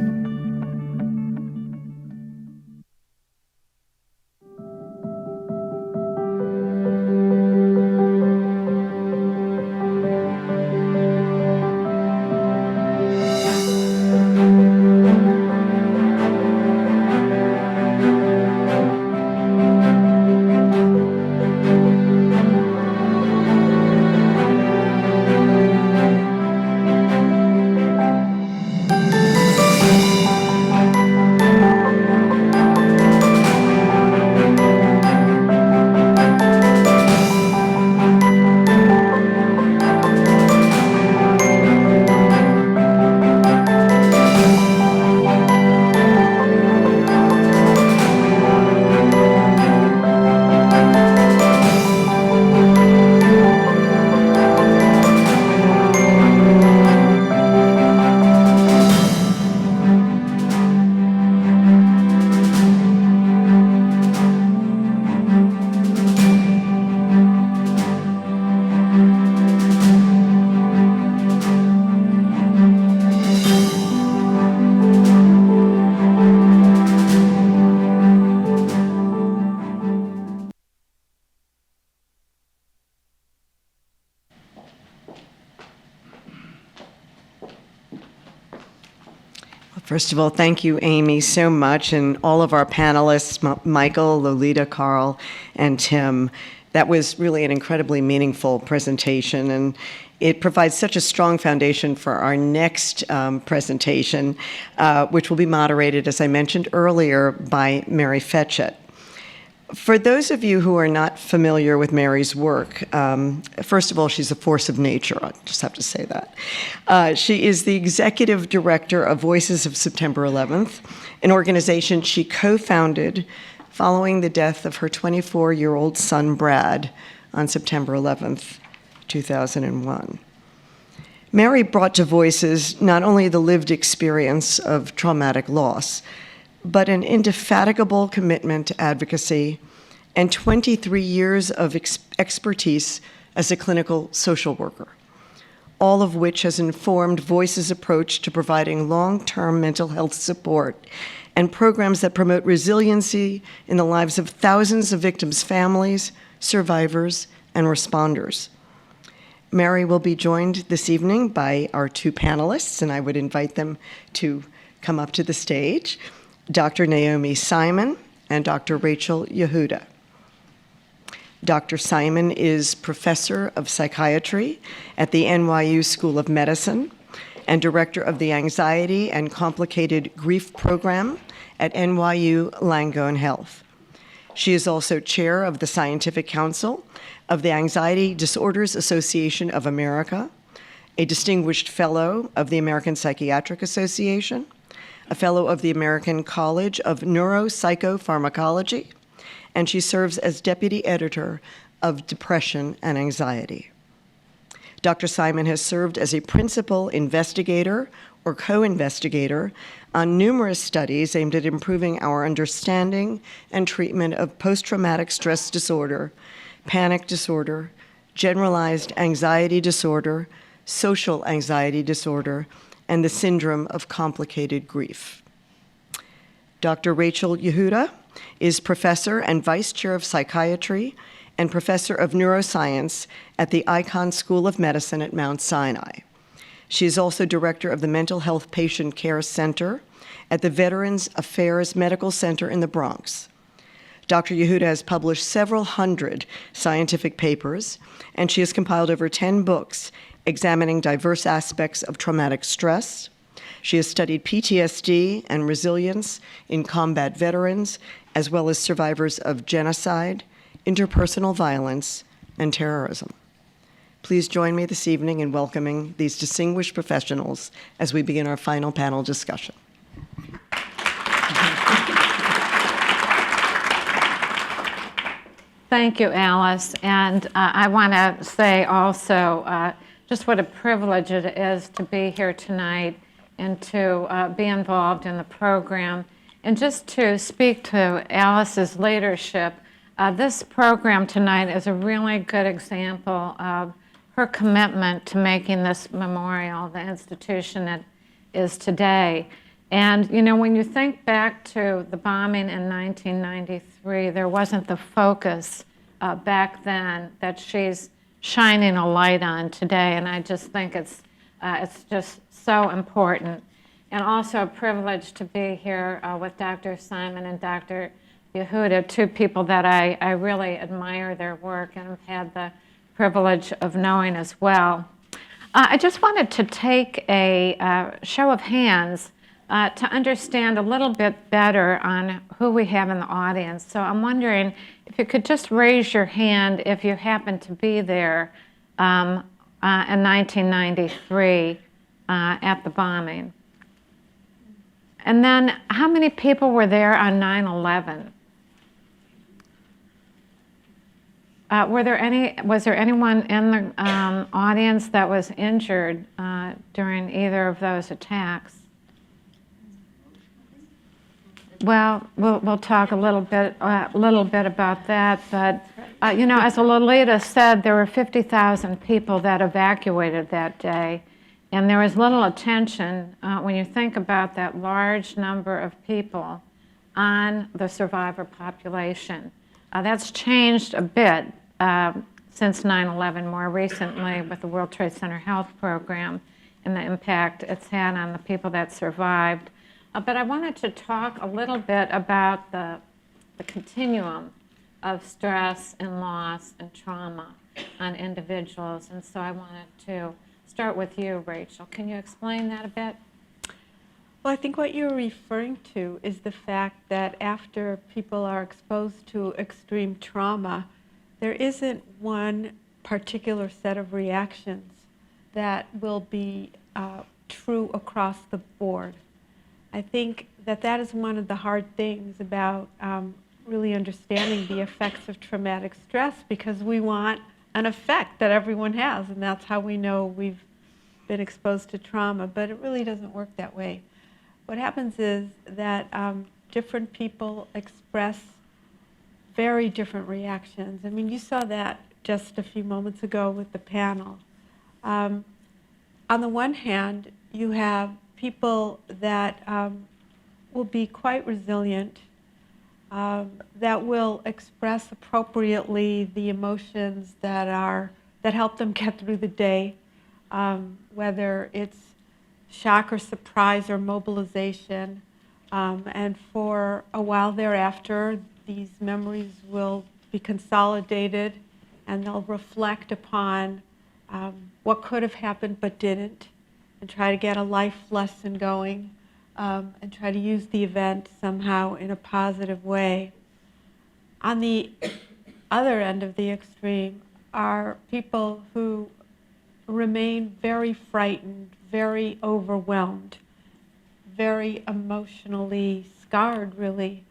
Speaker 1: First of all, thank you, Amy, so much, and all of our panelists, Michael, Lolita, Carl, and Tim. That was really an incredibly meaningful presentation, and it provides such a strong foundation for our next presentation, which will be moderated, as I mentioned earlier, by Mary Fetchett. For those of you who are not familiar with Mary's work, first of all, she's a force of nature. I just have to say that. She is the executive director of Voices of September 11th, an organization she co-founded following the death of her 24-year-old son, Brad, on September 11th, 2001. Mary brought to Voices not only the lived experience of traumatic loss, but an indefatigable commitment to advocacy and 23 years of expertise as a clinical social worker, all of which has informed Voices' approach to providing long-term mental health support and programs that promote resiliency in the lives of thousands of victims' families, survivors, and responders. Mary will be joined this evening by our two panelists, and I would invite them to come up to the stage. Dr. Naomi Simon and Dr. Rachel Yehuda. Dr. Simon is professor of psychiatry at the NYU School of Medicine and director of the Anxiety and Complicated Grief Program at NYU Langone Health. She is also chair of the Scientific Council of the Anxiety Disorders Association of America, a distinguished fellow of the American Psychiatric Association, a fellow of the American College of Neuropsychopharmacology, and she serves as deputy editor of Depression and Anxiety. Dr. Simon has served as a principal investigator or co-investigator on numerous studies aimed at improving our understanding and treatment of post-traumatic stress disorder, panic disorder, generalized anxiety disorder, social anxiety disorder, and the syndrome of complicated grief. Dr. Rachel Yehuda is professor and vice chair of psychiatry and professor of neuroscience at the Icahn School of Medicine at Mount Sinai. She is also director of the Mental Health Patient Care Center at the Veterans Affairs Medical Center in the Bronx. Dr. Yehuda has published several hundred scientific papers, and she has compiled over 10 books examining diverse aspects of traumatic stress. She has studied PTSD and resilience in combat veterans, as well as survivors of genocide, interpersonal violence, and terrorism. Please join me this evening in welcoming these distinguished professionals as we begin our final panel discussion.
Speaker 9: Thank you, Alice. And I want to say also just what a privilege it is to be here tonight and to be involved in the program. And just to speak to Alice's leadership, this program tonight is a really good example of her commitment to making this memorial the institution it is today. And, you know, when you think back to the bombing in 1993, there wasn't the focus back then that she's shining a light on today. And I just think it's just so important. And also a privilege to be here with Dr. Simon and Dr. Yehuda, two people that I really admire their work and have had the privilege of knowing as well. I just wanted to take a show of hands to understand a little bit better on who we have in the audience. So I'm wondering if you could just raise your hand if you happen to be there in 1993 at the bombing. And then how many people were there on 9/11? Was there anyone in the audience that was injured during either of those attacks? Well, we'll talk a little bit about that. But you know, as Lolita said, there were 50,000 people that evacuated that day, and there was little attention when you think about that large number of people on the survivor population. That's changed a bit since 9/11, more recently with the World Trade Center Health Program and the impact it's had on the people that survived. But I wanted to talk a little bit about the continuum of stress and loss and trauma on individuals. And so I wanted to start with you, Rachel. Can you explain that a bit?
Speaker 10: Well, I think what you're referring to is the fact that after people are exposed to extreme trauma, there isn't one particular set of reactions that will be true across the board. I think that that is one of the hard things about really understanding the effects of traumatic stress, because we want an effect that everyone has, and that's how we know we've been exposed to trauma, but it really doesn't work that way. What happens is that different people express very different reactions. I mean, you saw that just a few moments ago with the panel. On the one hand, you have people that will be quite resilient, that will express appropriately the emotions that help them get through the day, whether it's shock or surprise or mobilization. And for a while thereafter, these memories will be consolidated and they'll reflect upon what could have happened but didn't, and try to get a life lesson going, and try to use the event somehow in a positive way. On the other end of the extreme are people who remain very frightened, very overwhelmed, very emotionally scarred, really,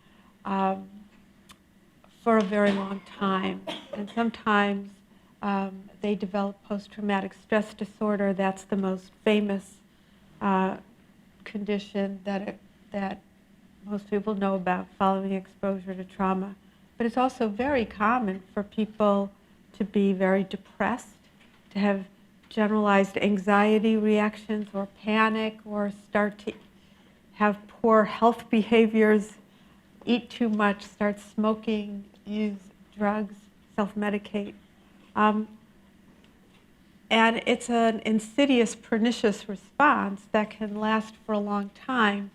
Speaker 10: for a very long time. And sometimes they develop post-traumatic stress disorder. That's the most famous condition that most people know about following exposure to trauma. But it's also very common for people to be very depressed, to have generalized anxiety reactions or panic, or start to have poor health behaviors, eat too much, start smoking, use drugs, self-medicate. And it's an insidious, pernicious response that can last for a long time.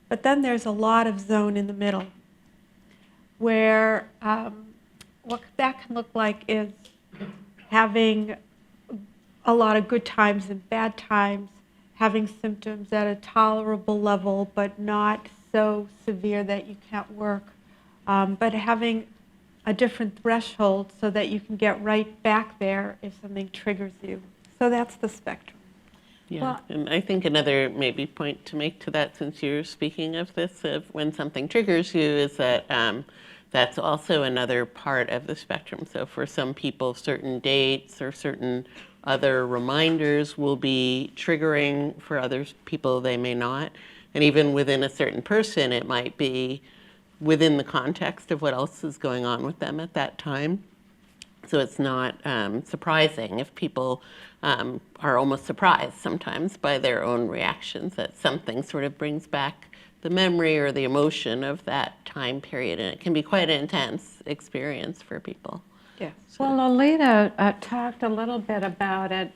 Speaker 10: But then there's a lot of zone in the middle where what that can look like is having a lot of good times and bad times, having symptoms at a tolerable level but not so severe that you can't work, but having a different threshold so that you can get right back there if something triggers you. So that's the spectrum.
Speaker 11: Yeah,
Speaker 10: Well-
Speaker 11: and I think another maybe point to make to that, since you're speaking of this, of when something triggers you, is that that's also another part of the spectrum. So for some people, certain dates or certain other reminders will be triggering. For other people, they may not. And even within a certain person, it might be within the context of what else is going on with them at that time. So it's not surprising if people are almost surprised sometimes by their own reactions, that something sort of brings back the memory or the emotion of that time period. And it can be quite an intense experience for people.
Speaker 10: Yes.
Speaker 9: Well, Lolita talked a little bit about it,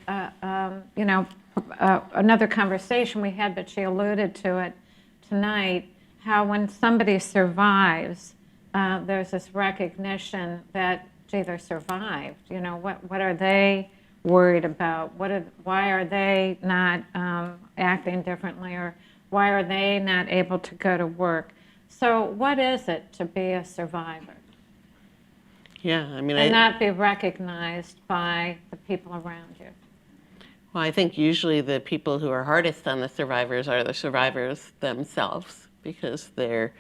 Speaker 9: another conversation we had, but she alluded to it tonight, how when somebody survives, there's this recognition that, gee, they're survived. What are they worried about? Why are they not acting differently, or why are they not able to go to work? So what is it to be a survivor
Speaker 11: Yeah, I mean,
Speaker 9: and not be recognized by the people around you?
Speaker 11: Well, I think usually the people who are hardest on the survivors are the survivors themselves, because they're,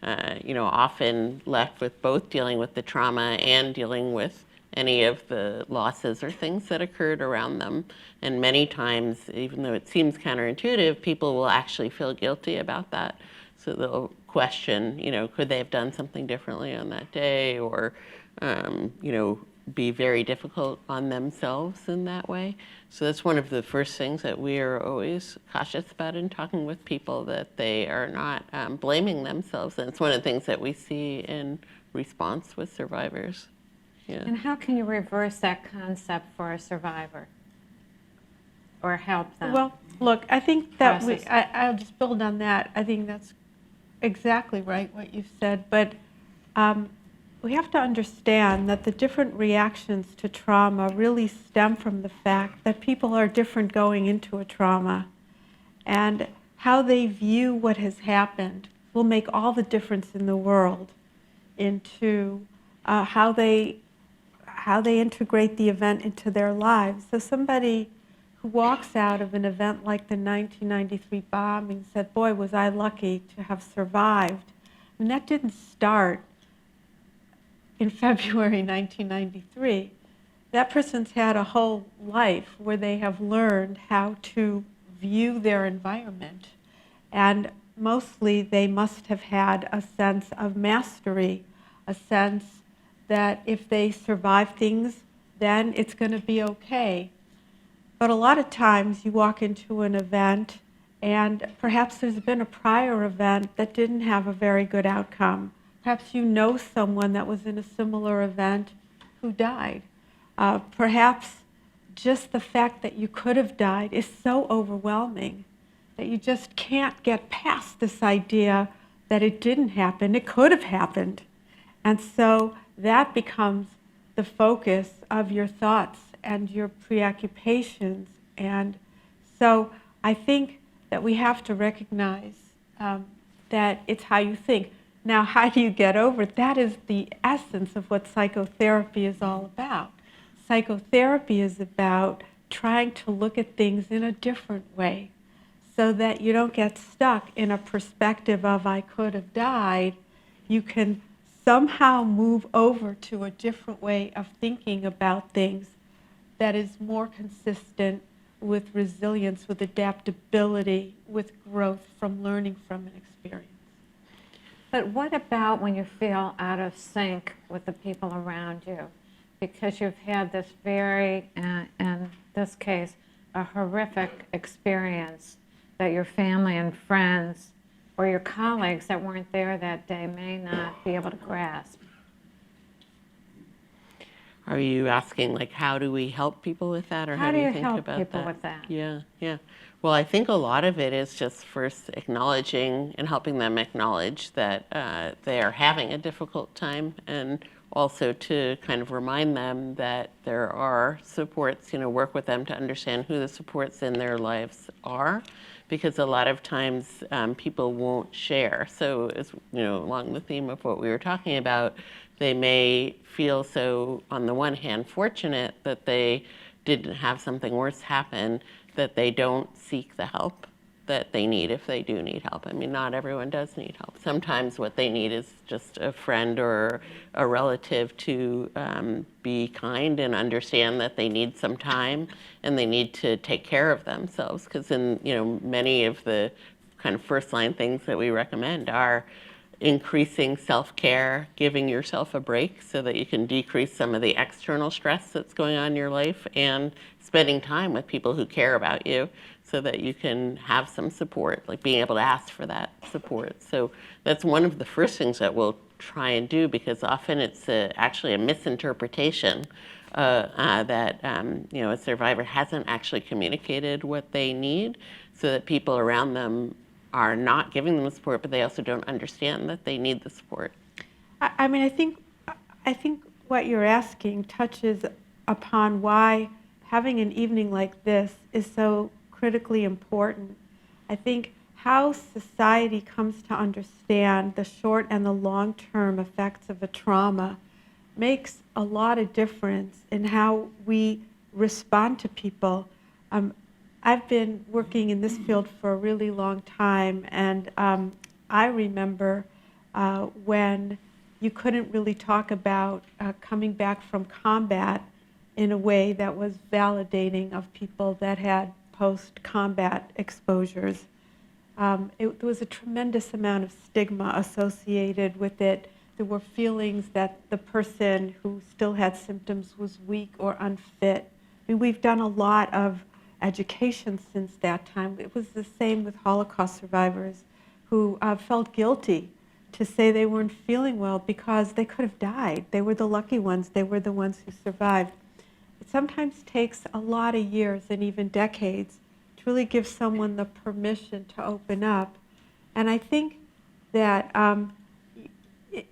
Speaker 11: often left with both dealing with the trauma and dealing with any of the losses or things that occurred around them. And many times, even though it seems counterintuitive, people will actually feel guilty about that. So they'll question, could they have done something differently on that day, or, be very difficult on themselves in that way. So that's one of the first things that we are always cautious about in talking with people, that they are not blaming themselves. And it's one of the things that we see in response with survivors. Yeah.
Speaker 9: And how can you reverse that concept for a survivor or help them?
Speaker 10: Well, look, I think that
Speaker 9: Process.
Speaker 10: I'll just build on that. I think that's exactly right what you've said, but we have to understand that the different reactions to trauma really stem from the fact that people are different going into a trauma, and how they view what has happened will make all the difference in the world into how they integrate the event into their lives. So somebody who walks out of an event like the 1993 bombing said, boy, was I lucky to have survived. And that didn't start in February 1993. That person's had a whole life where they have learned how to view their environment. And mostly they must have had a sense of mastery, a sense that if they survive things, then it's going to be okay. But a lot of times you walk into an event and perhaps there's been a prior event that didn't have a very good outcome. Perhaps you know someone that was in a similar event who died. Perhaps just the fact that you could have died is so overwhelming that you just can't get past this idea that it didn't happen, it could have happened. And so that becomes the focus of your thoughts and your preoccupations. And so I think that we have to recognize that it's how you think. Now, how do you get over it? That is the essence of what psychotherapy is all about. Psychotherapy is about trying to look at things in a different way so that you don't get stuck in a perspective of I could have died. You can somehow move over to a different way of thinking about things that is more consistent with resilience, with adaptability, with growth from learning from an experience.
Speaker 9: But what about when you feel out of sync with the people around you? Because you've had this very, in this case, a horrific experience that your family and friends or your colleagues that weren't there that day may not be able to grasp.
Speaker 11: Are you asking, like, how do we help people with that, or
Speaker 9: How
Speaker 11: how
Speaker 9: do
Speaker 11: do you
Speaker 9: you
Speaker 11: think
Speaker 9: help
Speaker 11: about
Speaker 9: people
Speaker 11: that?
Speaker 9: with that?
Speaker 11: Yeah, yeah. Well, I think a lot of it is just first acknowledging and helping them acknowledge that they are having a difficult time, and also to kind of remind them that there are supports, work with them to understand who the supports in their lives are, because a lot of times people won't share. So, along the theme of what we were talking about, they may feel so, on the one hand, fortunate that they didn't have something worse happen, that they don't seek the help that they need if they do need help. I mean, not everyone does need help. Sometimes what they need is just a friend or a relative to be kind and understand that they need some time and they need to take care of themselves. Because in many of the kind of first line things that we recommend are increasing self-care, giving yourself a break so that you can decrease some of the external stress that's going on in your life, and spending time with people who care about you so that you can have some support, like being able to ask for that support. So that's one of the first things that we'll try and do, because often it's actually a misinterpretation that a survivor hasn't actually communicated what they need, so that people around them are not giving them the support, but they also don't understand that they need the support.
Speaker 10: I mean, I think what you're asking touches upon why having an evening like this is so critically important. I think how society comes to understand the short and the long-term effects of a trauma makes a lot of difference in how we respond to people. I've been working in this field for a really long time, and I remember when you couldn't really talk about coming back from combat in a way that was validating of people that had post-combat exposures. There was a tremendous amount of stigma associated with it. There were feelings that the person who still had symptoms was weak or unfit. I mean, we've done a lot of education since that time. It was the same with Holocaust survivors who felt guilty to say they weren't feeling well because they could have died. They were the lucky ones. They were the ones who survived. It sometimes takes a lot of years and even decades to really give someone the permission to open up. And I think that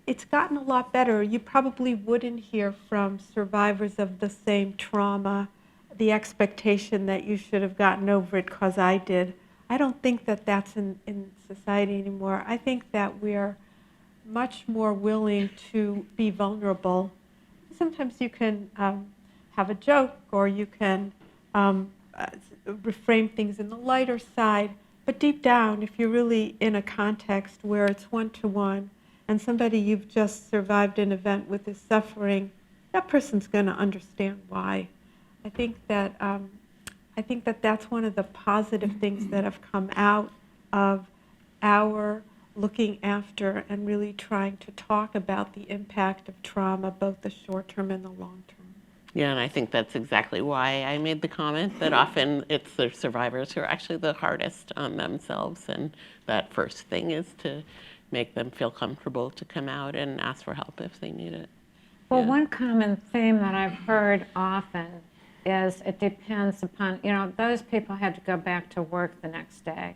Speaker 10: it's gotten a lot better. You probably wouldn't hear from survivors of the same trauma the expectation that you should have gotten over it because I did. I don't think that that's in society anymore. I think that we're much more willing to be vulnerable. Sometimes you can have a joke, or you can reframe things in the lighter side, but deep down, if you're really in a context where it's one-to-one, and somebody you've just survived an event with is suffering, that person's going to understand why. I think that that's one of the positive things that have come out of our looking after and really trying to talk about the impact of trauma, both the short term and the long term.
Speaker 11: Yeah, and I think that's exactly why I made the comment that often it's the survivors who are actually the hardest on themselves, and that first thing is to make them feel comfortable to come out and ask for help if they need it.
Speaker 9: Well, one common theme that I've heard often is it depends upon, those people had to go back to work the next day.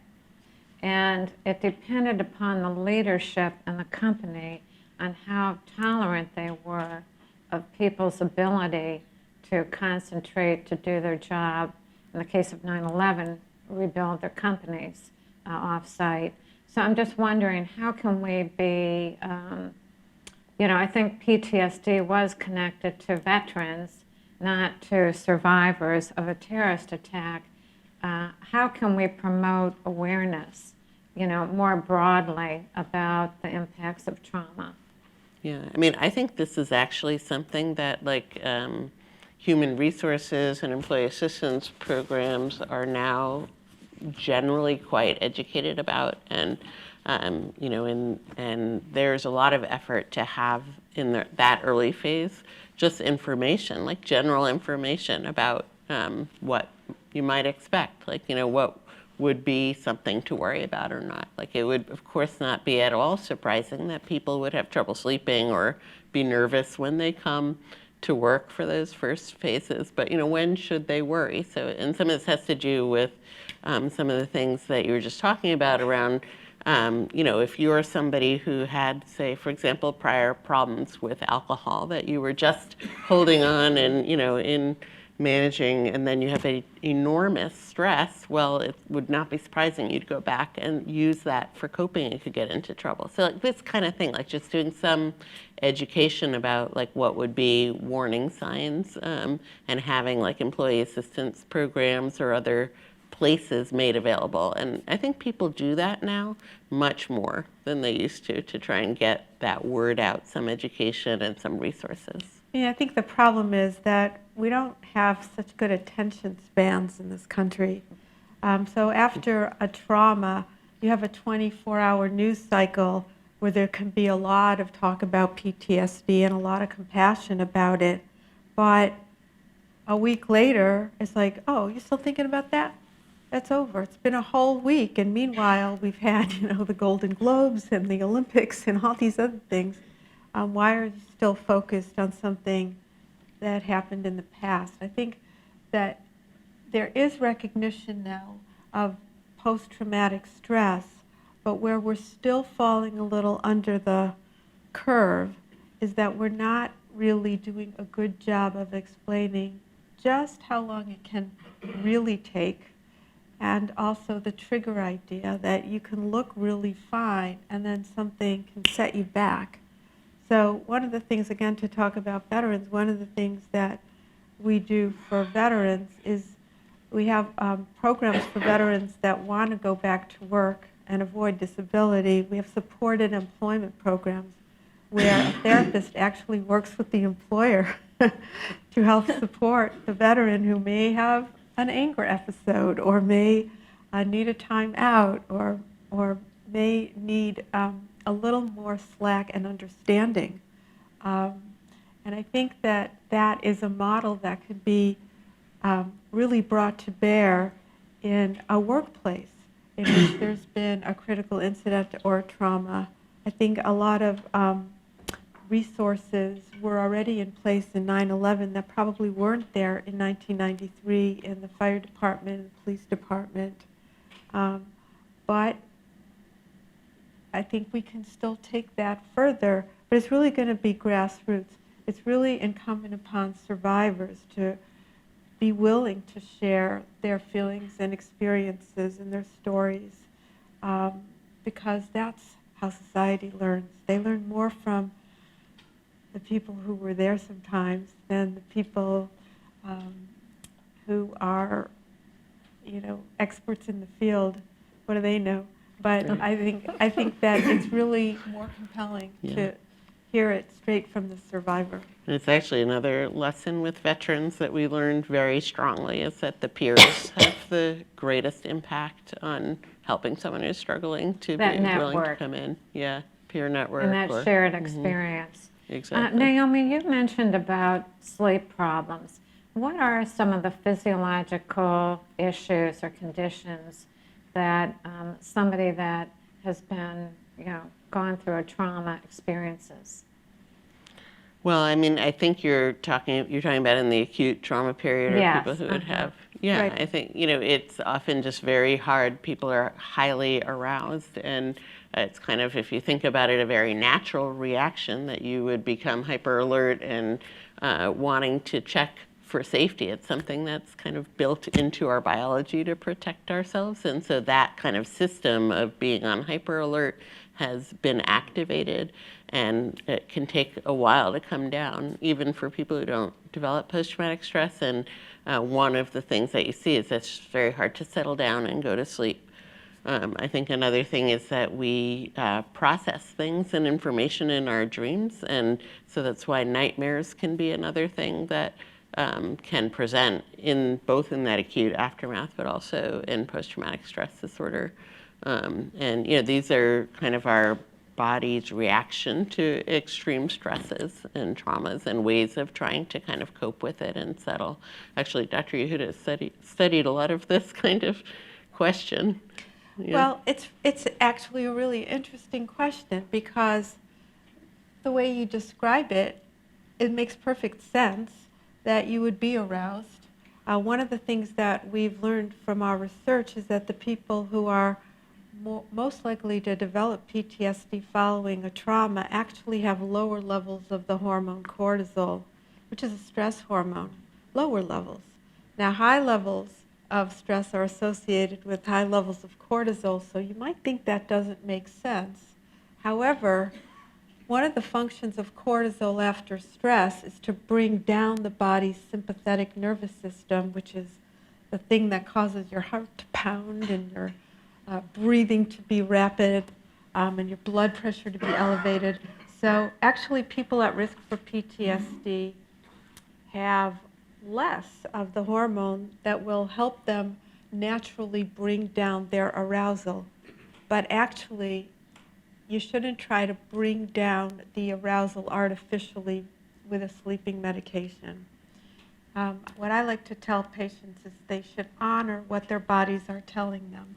Speaker 9: And it depended upon the leadership and the company on how tolerant they were of people's ability to concentrate, to do their job. In the case of 9/11, rebuild their companies off-site. So I'm just wondering, how can we be, I think PTSD was connected to veterans, not to survivors of a terrorist attack. How can we promote awareness, more broadly about the impacts of trauma?
Speaker 11: Yeah, I mean, I think this is actually something that human resources and employee assistance programs are now generally quite educated about, and and there's a lot of effort to have in that early phase just information, like general information about what you might expect, like what would be something to worry about or not. Like, it would, of course, not be at all surprising that people would have trouble sleeping or be nervous when they come to work for those first phases. But, when should they worry? So, and some of this has to do with some of the things that you were just talking about around, if you're somebody who had, say, for example, prior problems with alcohol that you were just holding on and, in managing, and then you have an enormous stress, well, it would not be surprising you'd go back and use that for coping and could get into trouble. So like this kind of thing, like just doing some education about like what would be warning signs, and having like employee assistance programs or other places made available. And I think people do that now much more than they used to try and get that word out, some education and some resources.
Speaker 10: Yeah, I think the problem is that we don't have such good attention spans in this country. So after a trauma, you have a 24-hour news cycle where there can be a lot of talk about PTSD and a lot of compassion about it. But a week later, it's like, oh, you're still thinking about that? That's over. It's been a whole week. And meanwhile, we've had, the Golden Globes and the Olympics and all these other things. Why are you still focused on something that happened in the past? I think that there is recognition now of post-traumatic stress, but where we're still falling a little under the curve is that we're not really doing a good job of explaining just how long it can really take, and also the trigger idea that you can look really fine and then something can set you back. So one of the things, again, to talk about veterans, one of the things that we do for veterans is we have programs for veterans that want to go back to work and avoid disability. We have supported employment programs where a therapist actually works with the employer to help support the veteran who may have an anger episode or may need a time out or may need a little more slack and understanding. And I think that that is a model that could be really brought to bear in a workplace in which there's been a critical incident or trauma. I think a lot of resources were already in place in 9/11 that probably weren't there in 1993 in the fire department and police department. But I think we can still take that further, but it's really going to be grassroots. It's really incumbent upon survivors to be willing to share their feelings and experiences and their stories, because that's how society learns. They learn more from the people who were there sometimes than the people who are, experts in the field. What do they know? But I think that it's really more compelling to hear it straight from the survivor.
Speaker 11: And it's actually another lesson with veterans that we learned very strongly is that the peers have the greatest impact on helping someone who's struggling to
Speaker 9: That
Speaker 11: be willing to
Speaker 9: network.
Speaker 11: come in. Yeah, peer network.
Speaker 9: And that
Speaker 11: or-
Speaker 9: shared experience.
Speaker 11: Exactly.
Speaker 9: Naomi, you mentioned about sleep problems. What are some of the physiological issues or conditions that somebody that has been, gone through a trauma experiences?
Speaker 11: Well, I mean, I think you're talking about in the acute trauma period, or
Speaker 9: Yes,
Speaker 11: people who would
Speaker 9: uh-huh.
Speaker 11: have. Yeah,
Speaker 10: Right.
Speaker 11: I think it's often just very hard. People are highly aroused, and it's kind of, if you think about it, a very natural reaction that you would become hyper alert and wanting to check for safety. It's something that's kind of built into our biology to protect ourselves, and so that kind of system of being on hyper alert has been activated, and it can take a while to come down, even for people who don't develop post-traumatic stress. And one of the things that you see is it's very hard to settle down and go to sleep. I think another thing is that we process things and information in our dreams, and so that's why nightmares can be another thing that can present both in that acute aftermath, but also in post-traumatic stress disorder. And these are kind of our body's reaction to extreme stresses and traumas and ways of trying to kind of cope with it and settle. Actually, Dr. Yehuda studied a lot of this kind of question. Yeah.
Speaker 10: Well, it's actually a really interesting question because the way you describe it, it makes perfect sense that you would be aroused. One of the things that we've learned from our research is that the people who are most likely to develop PTSD following a trauma actually have lower levels of the hormone cortisol, which is a stress hormone, lower levels. Now, high levels of stress are associated with high levels of cortisol, so you might think that doesn't make sense. However, one of the functions of cortisol after stress is to bring down the body's sympathetic nervous system, which is the thing that causes your heart to pound and your breathing to be rapid and your blood pressure to be elevated. So actually people at risk for PTSD have less of the hormone that will help them naturally bring down their arousal. But actually, you shouldn't try to bring down the arousal artificially with a sleeping medication. What I like to tell patients is they should honor what their bodies are telling them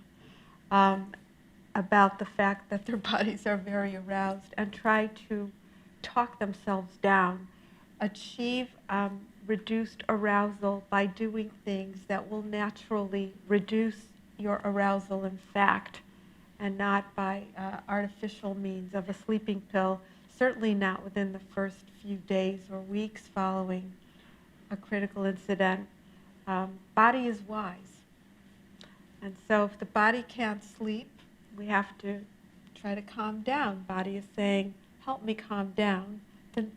Speaker 10: about the fact that their bodies are very aroused and try to talk themselves down. Achieve reduced arousal by doing things that will naturally reduce your arousal in fact, and not by artificial means of a sleeping pill, certainly not within the first few days or weeks following a critical incident. Body is wise. And so if the body can't sleep, we have to try to calm down. Body is saying, help me calm down.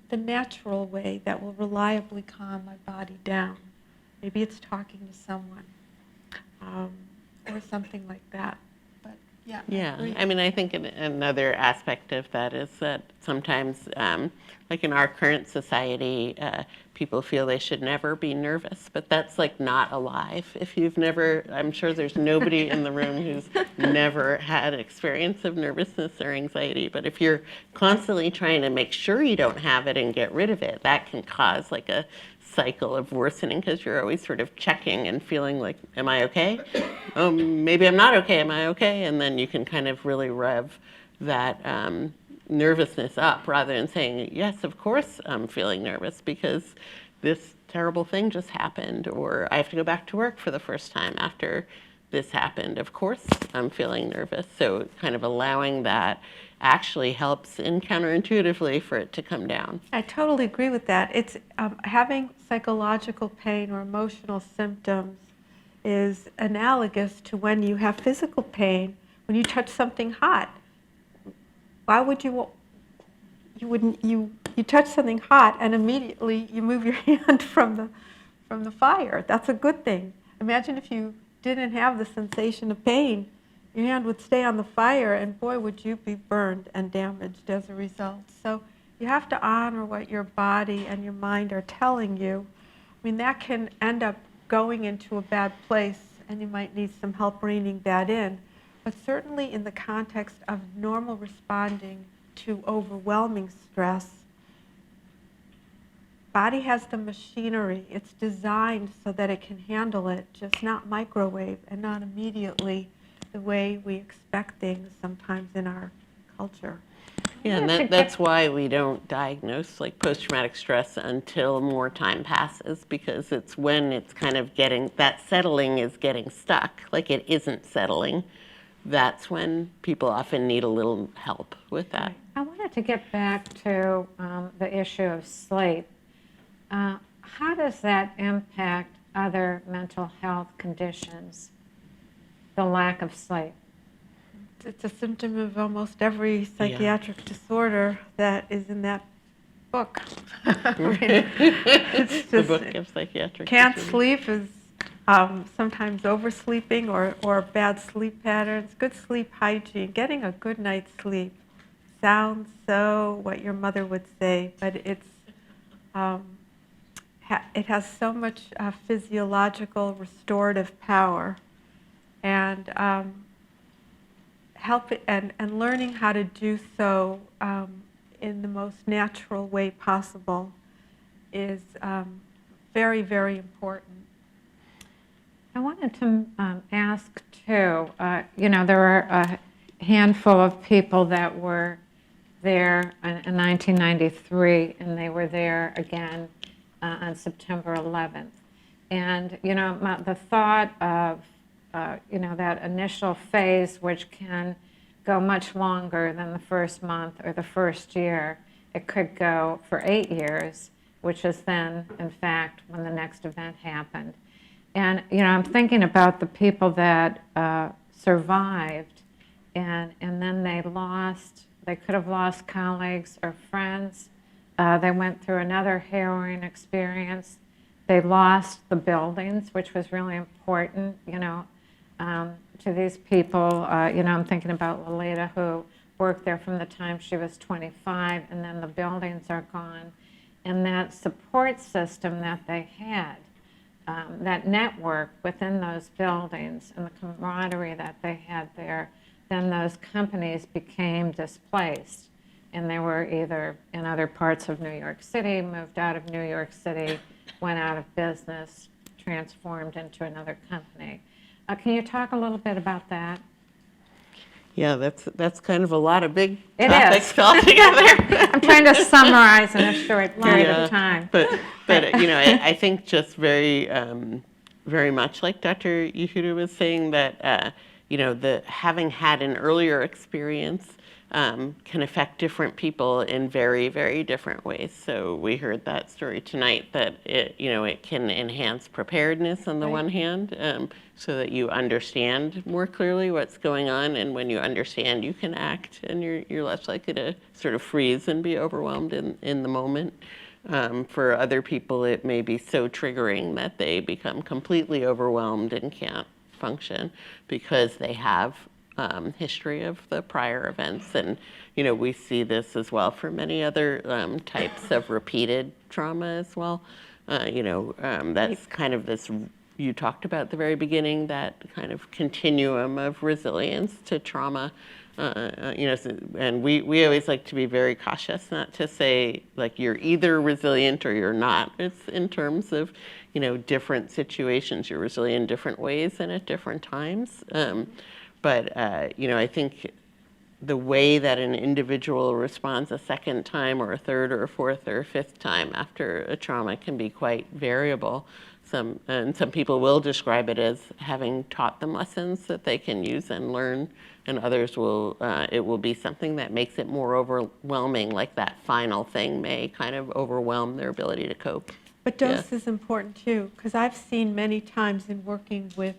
Speaker 10: The natural way that will reliably calm my body down. Maybe it's talking to someone or something like that. But yeah,
Speaker 11: Yeah, I mean, I think another aspect of that is that sometimes, like in our current society, people feel they should never be nervous, but that's like not alive. If you've never, I'm sure there's nobody in the room who's never had experience of nervousness or anxiety, but if you're constantly trying to make sure you don't have it and get rid of it, that can cause like a cycle of worsening because you're always sort of checking and feeling like, am I okay? Oh, maybe I'm not okay, am I okay? And then you can kind of really rev that nervousness up rather than saying, yes, of course I'm feeling nervous because this terrible thing just happened, or I have to go back to work for the first time after this happened. Of course I'm feeling nervous. So kind of allowing that actually helps in counterintuitively for it to come down.
Speaker 10: I totally agree with that. It's having psychological pain or emotional symptoms is analogous to when you have physical pain, when you touch something hot. Why would you touch something hot and immediately you move your hand from the fire? That's a good thing. Imagine if you didn't have the sensation of pain, your hand would stay on the fire and boy would you be burned and damaged as a result. So you have to honor what your body and your mind are telling you. I mean, that can end up going into a bad place and you might need some help reining that in. But certainly in the context of normal responding to overwhelming stress, body has the machinery. It's designed so that it can handle it, just not microwave and not immediately the way we expect things sometimes in our culture.
Speaker 11: Yeah, and that's why we don't diagnose like post-traumatic stress until more time passes, because it's when it's kind of that settling is getting stuck, like it isn't settling. That's when people often need a little help with that.
Speaker 9: I wanted to get back to the issue of sleep. How does that impact other mental health conditions, the lack of sleep?
Speaker 10: It's a symptom of almost every psychiatric disorder that is in that book. It's just,
Speaker 11: The book of psychiatric
Speaker 10: can't
Speaker 11: disorders.
Speaker 10: sleep is sometimes oversleeping or bad sleep patterns. Good sleep hygiene, getting a good night's sleep sounds so what your mother would say, but it's it has so much physiological restorative power, and help it, and learning how to do so in the most natural way possible is very, very important.
Speaker 9: I wanted to ask too, there were a handful of people that were there in 1993, and they were there again on September 11th. And, the thought of, that initial phase, which can go much longer than the first month or the first year, it could go for 8 years, which is then, in fact, when the next event happened. And, I'm thinking about the people that survived, and then they could have lost colleagues or friends. They went through another harrowing experience. They lost the buildings, which was really important, to these people. I'm thinking about Lolita, who worked there from the time she was 25, and then the buildings are gone. And that support system that they had, that network within those buildings and the camaraderie that they had there, then those companies became displaced. And they were either in other parts of New York City, moved out of New York City, went out of business, transformed into another company. Can you talk a little bit about that?
Speaker 11: Yeah, that's kind of a lot of big
Speaker 9: It
Speaker 11: topics
Speaker 9: is.
Speaker 11: all together.
Speaker 9: I'm trying to summarize in a short period of time.
Speaker 11: But I think just very very much like Dr. Yehuda was saying, that the having had an earlier experience can affect different people in very, very different ways. So we heard that story tonight, that it can enhance preparedness on the one hand, so that you understand more clearly what's going on, and when you understand, you can act, and you're less likely to sort of freeze and be overwhelmed in the moment. For other people, it may be so triggering that they become completely overwhelmed and can't function because they have history of the prior events. And, we see this as well for many other types of repeated trauma as well. That's kind of this, you talked about at the very beginning, that kind of continuum of resilience to trauma. And we always like to be very cautious not to say, like, you're either resilient or you're not. It's in terms of, different situations. You're resilient in different ways and at different times. But I think the way that an individual responds a second time or a third or a fourth or a fifth time after a trauma can be quite variable. Some people will describe it as having taught them lessons that they can use and learn, and others it will be something that makes it more overwhelming, like that final thing may kind of overwhelm their ability to cope.
Speaker 10: But dose is important too, because I've seen many times in working with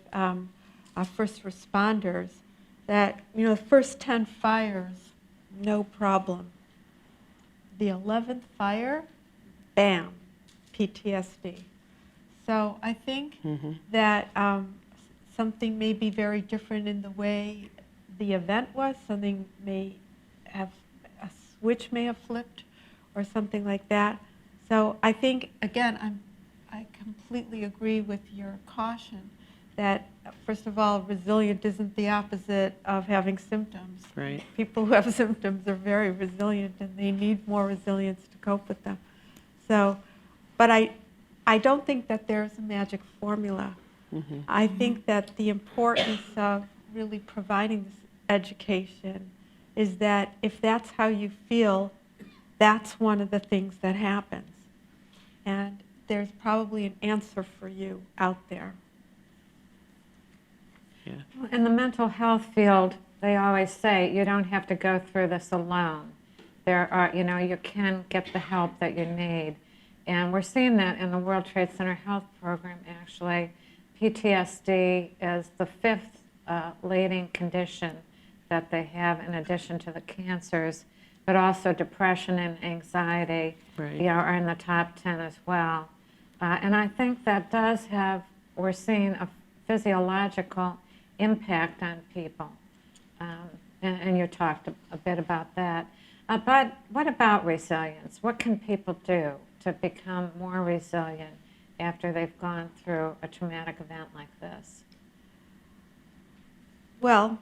Speaker 10: first responders that, the first 10 fires, no problem. The 11th fire, bam, PTSD. So I think that something may be very different in the way the event was. Something may have, a switch may have flipped or something like that. So I think, again, I completely agree with your caution that, first of all, resilient isn't the opposite of having symptoms.
Speaker 11: Right.
Speaker 10: People who have symptoms are very resilient, and they need more resilience to cope with them. So, but I don't think that there's a magic formula. I think that the importance of really providing this education is that if that's how you feel, that's one of the things that happens. And there's probably an answer for you out there.
Speaker 11: Yeah.
Speaker 9: In the mental health field, they always say you don't have to go through this alone. There are, you can get the help that you need. And we're seeing that in the World Trade Center Health Program, actually. PTSD is the 5th leading condition that they have, in addition to the cancers, but also depression and anxiety are in the top 10 as well. And I think that we're seeing a physiological impact on people. And you talked a bit about that. But what about resilience? What can people do to become more resilient after they've gone through a traumatic event like this?
Speaker 10: Well,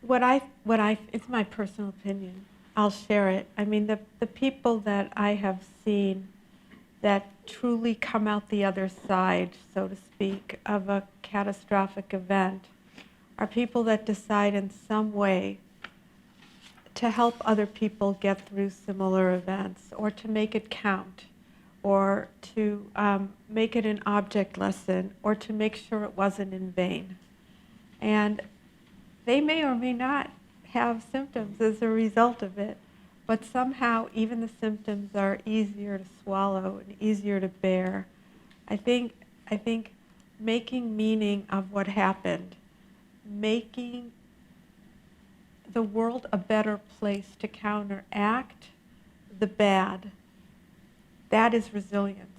Speaker 10: it's my personal opinion. I'll share it. I mean, the people that I have seen that truly come out the other side, so to speak, of a catastrophic event are people that decide in some way to help other people get through similar events, or to make it count, or to make it an object lesson, or to make sure it wasn't in vain. And they may or may not have symptoms as a result of it, but somehow even the symptoms are easier to swallow and easier to bear. I think making meaning of what happened, making the world a better place to counteract the bad, that is resilience.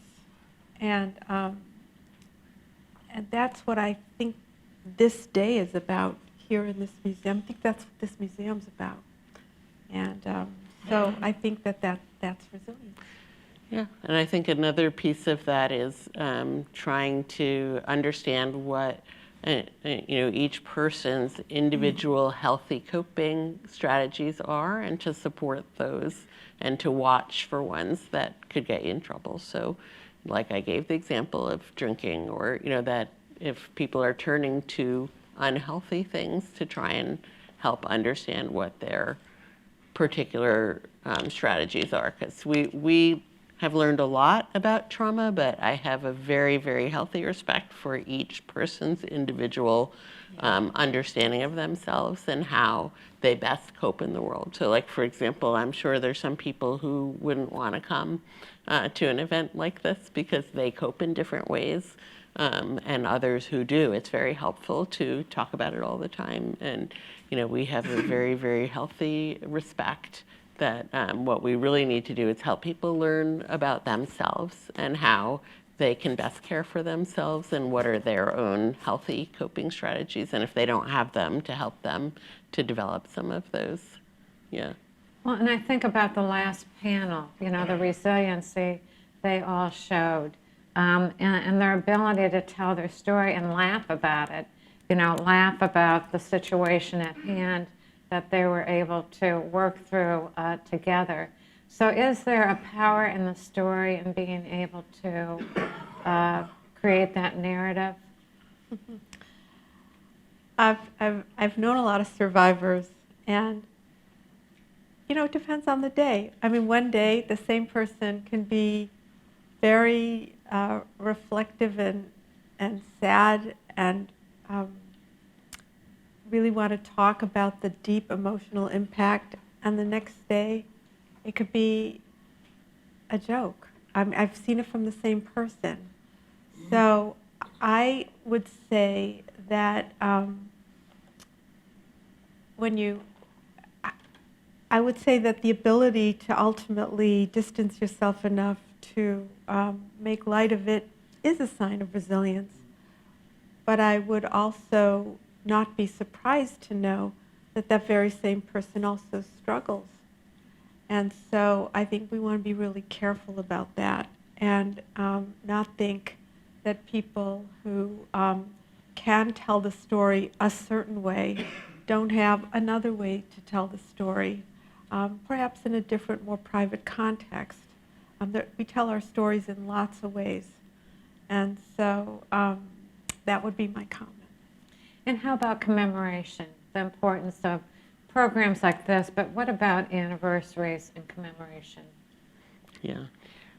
Speaker 10: And that's what I think this day is about here in this museum. I think that's what this museum's about. And so I think that's resilience.
Speaker 11: Yeah, and I think another piece of that is trying to understand what each person's individual healthy coping strategies are, and to support those, and to watch for ones that could get you in trouble. So, like I gave the example of drinking, or that if people are turning to unhealthy things, to try and help understand what their particular strategies are, because we have learned a lot about trauma, but I have a very, very healthy respect for each person's individual understanding of themselves and how they best cope in the world. So, like, for example, I'm sure there's some people who wouldn't want to come to an event like this because they cope in different ways, and others who do. It's very helpful to talk about it all the time. And, we have a very, very healthy respect that what we really need to do is help people learn about themselves and how they can best care for themselves, and what are their own healthy coping strategies, and if they don't have them, to help them to develop some of those. Yeah.
Speaker 9: Well, and I think about the last panel, the resiliency they all showed, and their ability to tell their story and laugh about it, laugh about the situation at hand that they were able to work through together. So is there a power in the story in being able to create that narrative?
Speaker 10: I've known a lot of survivors, and it depends on the day. I mean, one day the same person can be very reflective and sad, and really want to talk about the deep emotional impact, and the next day it could be a joke. I've seen it from the same person. So I would say that I would say that the ability to ultimately distance yourself enough to make light of it is a sign of resilience. But I would also not be surprised to know that that very same person also struggles. And so I think we want to be really careful about that, and not think that people who can tell the story a certain way don't have another way to tell the story, perhaps in a different, more private context. We tell our stories in lots of ways. And so that would be my comment.
Speaker 9: And how about commemoration, the importance of programs like this, but what about anniversaries and commemoration?
Speaker 11: Yeah,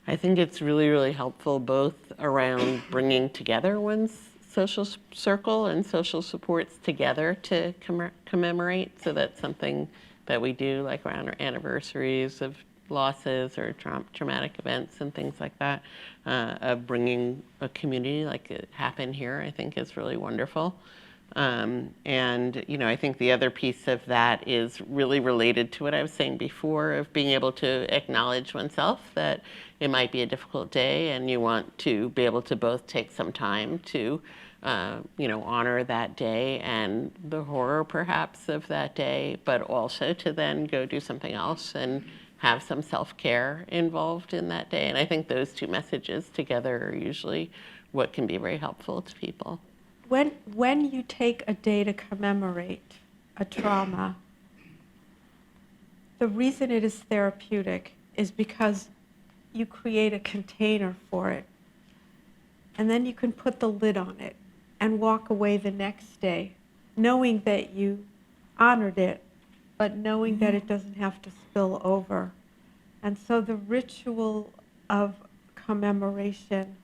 Speaker 11: I think it's really, really helpful both around bringing together one's social circle and social supports together to commemorate. So that's something that we do, like around our anniversaries of losses or traumatic events and things like that. Of bringing a community like it happened here, I think is really wonderful. And I think the other piece of that is really related to what I was saying before, of being able to acknowledge oneself that it might be a difficult day, and you want to be able to both take some time to honor that day and the horror perhaps of that day, but also to then go do something else and have some self-care involved in that day. And I think those two messages together are usually what can be very helpful to people.
Speaker 10: When you take a day to commemorate a trauma, the reason it is therapeutic is because you create a container for it. And then you can put the lid on it and walk away the next day, knowing that you honored it, but knowing that it doesn't have to spill over. And so the ritual of commemoration,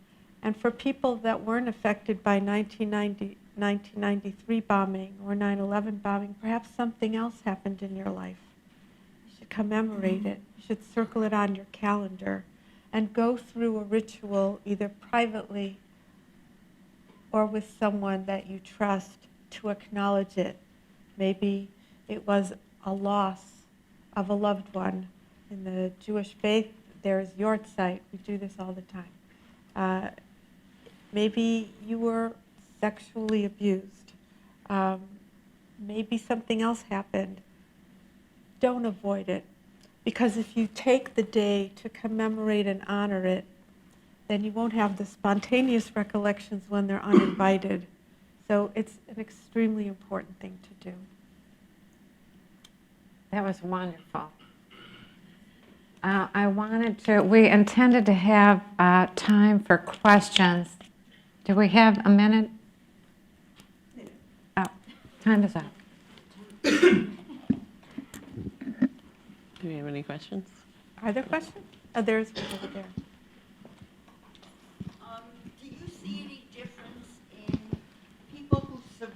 Speaker 10: and for people that weren't affected by 1993 bombing or 9/11 bombing, perhaps something else happened in your life. You should commemorate it. You should circle it on your calendar and go through a ritual either privately or with someone that you trust to acknowledge it. Maybe it was a loss of a loved one. In the Jewish faith, there is Yortzeit. We do this all the time. Maybe you were sexually abused. Maybe something else happened. Don't avoid it. Because if you take the day to commemorate and honor it, then you won't have the spontaneous recollections when they're uninvited. So it's an extremely important thing to do.
Speaker 9: That was wonderful. We intended to have time for questions. Do we have a minute? Oh, time is up.
Speaker 11: Do we have any questions?
Speaker 10: Are there questions? Oh, there's one over there.
Speaker 12: Do you see any difference in people who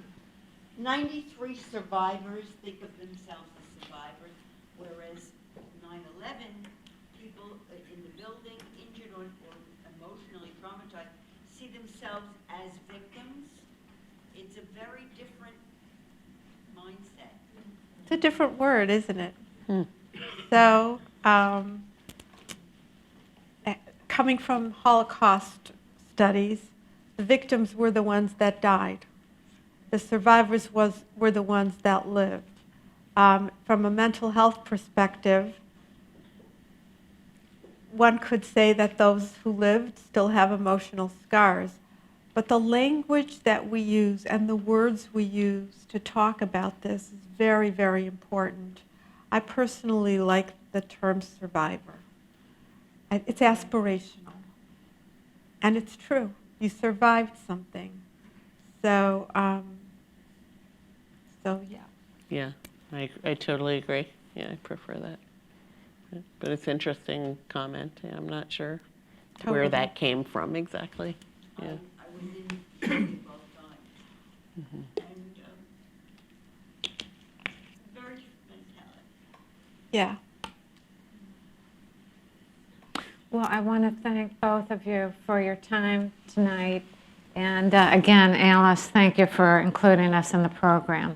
Speaker 12: 93 survivors think of themselves as survivors, whereas 9/11 people in the building, injured or emotionally traumatized, see themselves as victims? It's a very different mindset.
Speaker 10: It's a different word, isn't it? So, coming from Holocaust studies, the victims were the ones that died. The survivors were the ones that lived. From a mental health perspective, one could say that those who lived still have emotional scars. But the language that we use and the words we use to talk about this is very, very important. I personally like the term survivor. It's aspirational. And it's true. You survived something. So, yeah.
Speaker 11: Yeah, I totally agree. Yeah, I prefer that. But it's interesting comment. Yeah, I'm not sure
Speaker 10: Totally.
Speaker 11: where that came from exactly. Yeah.
Speaker 12: I was in Germany both times. And very different mentality.
Speaker 10: Yeah.
Speaker 9: Well, I want to thank both of you for your time tonight. And again, Alice, thank you for including us in the program.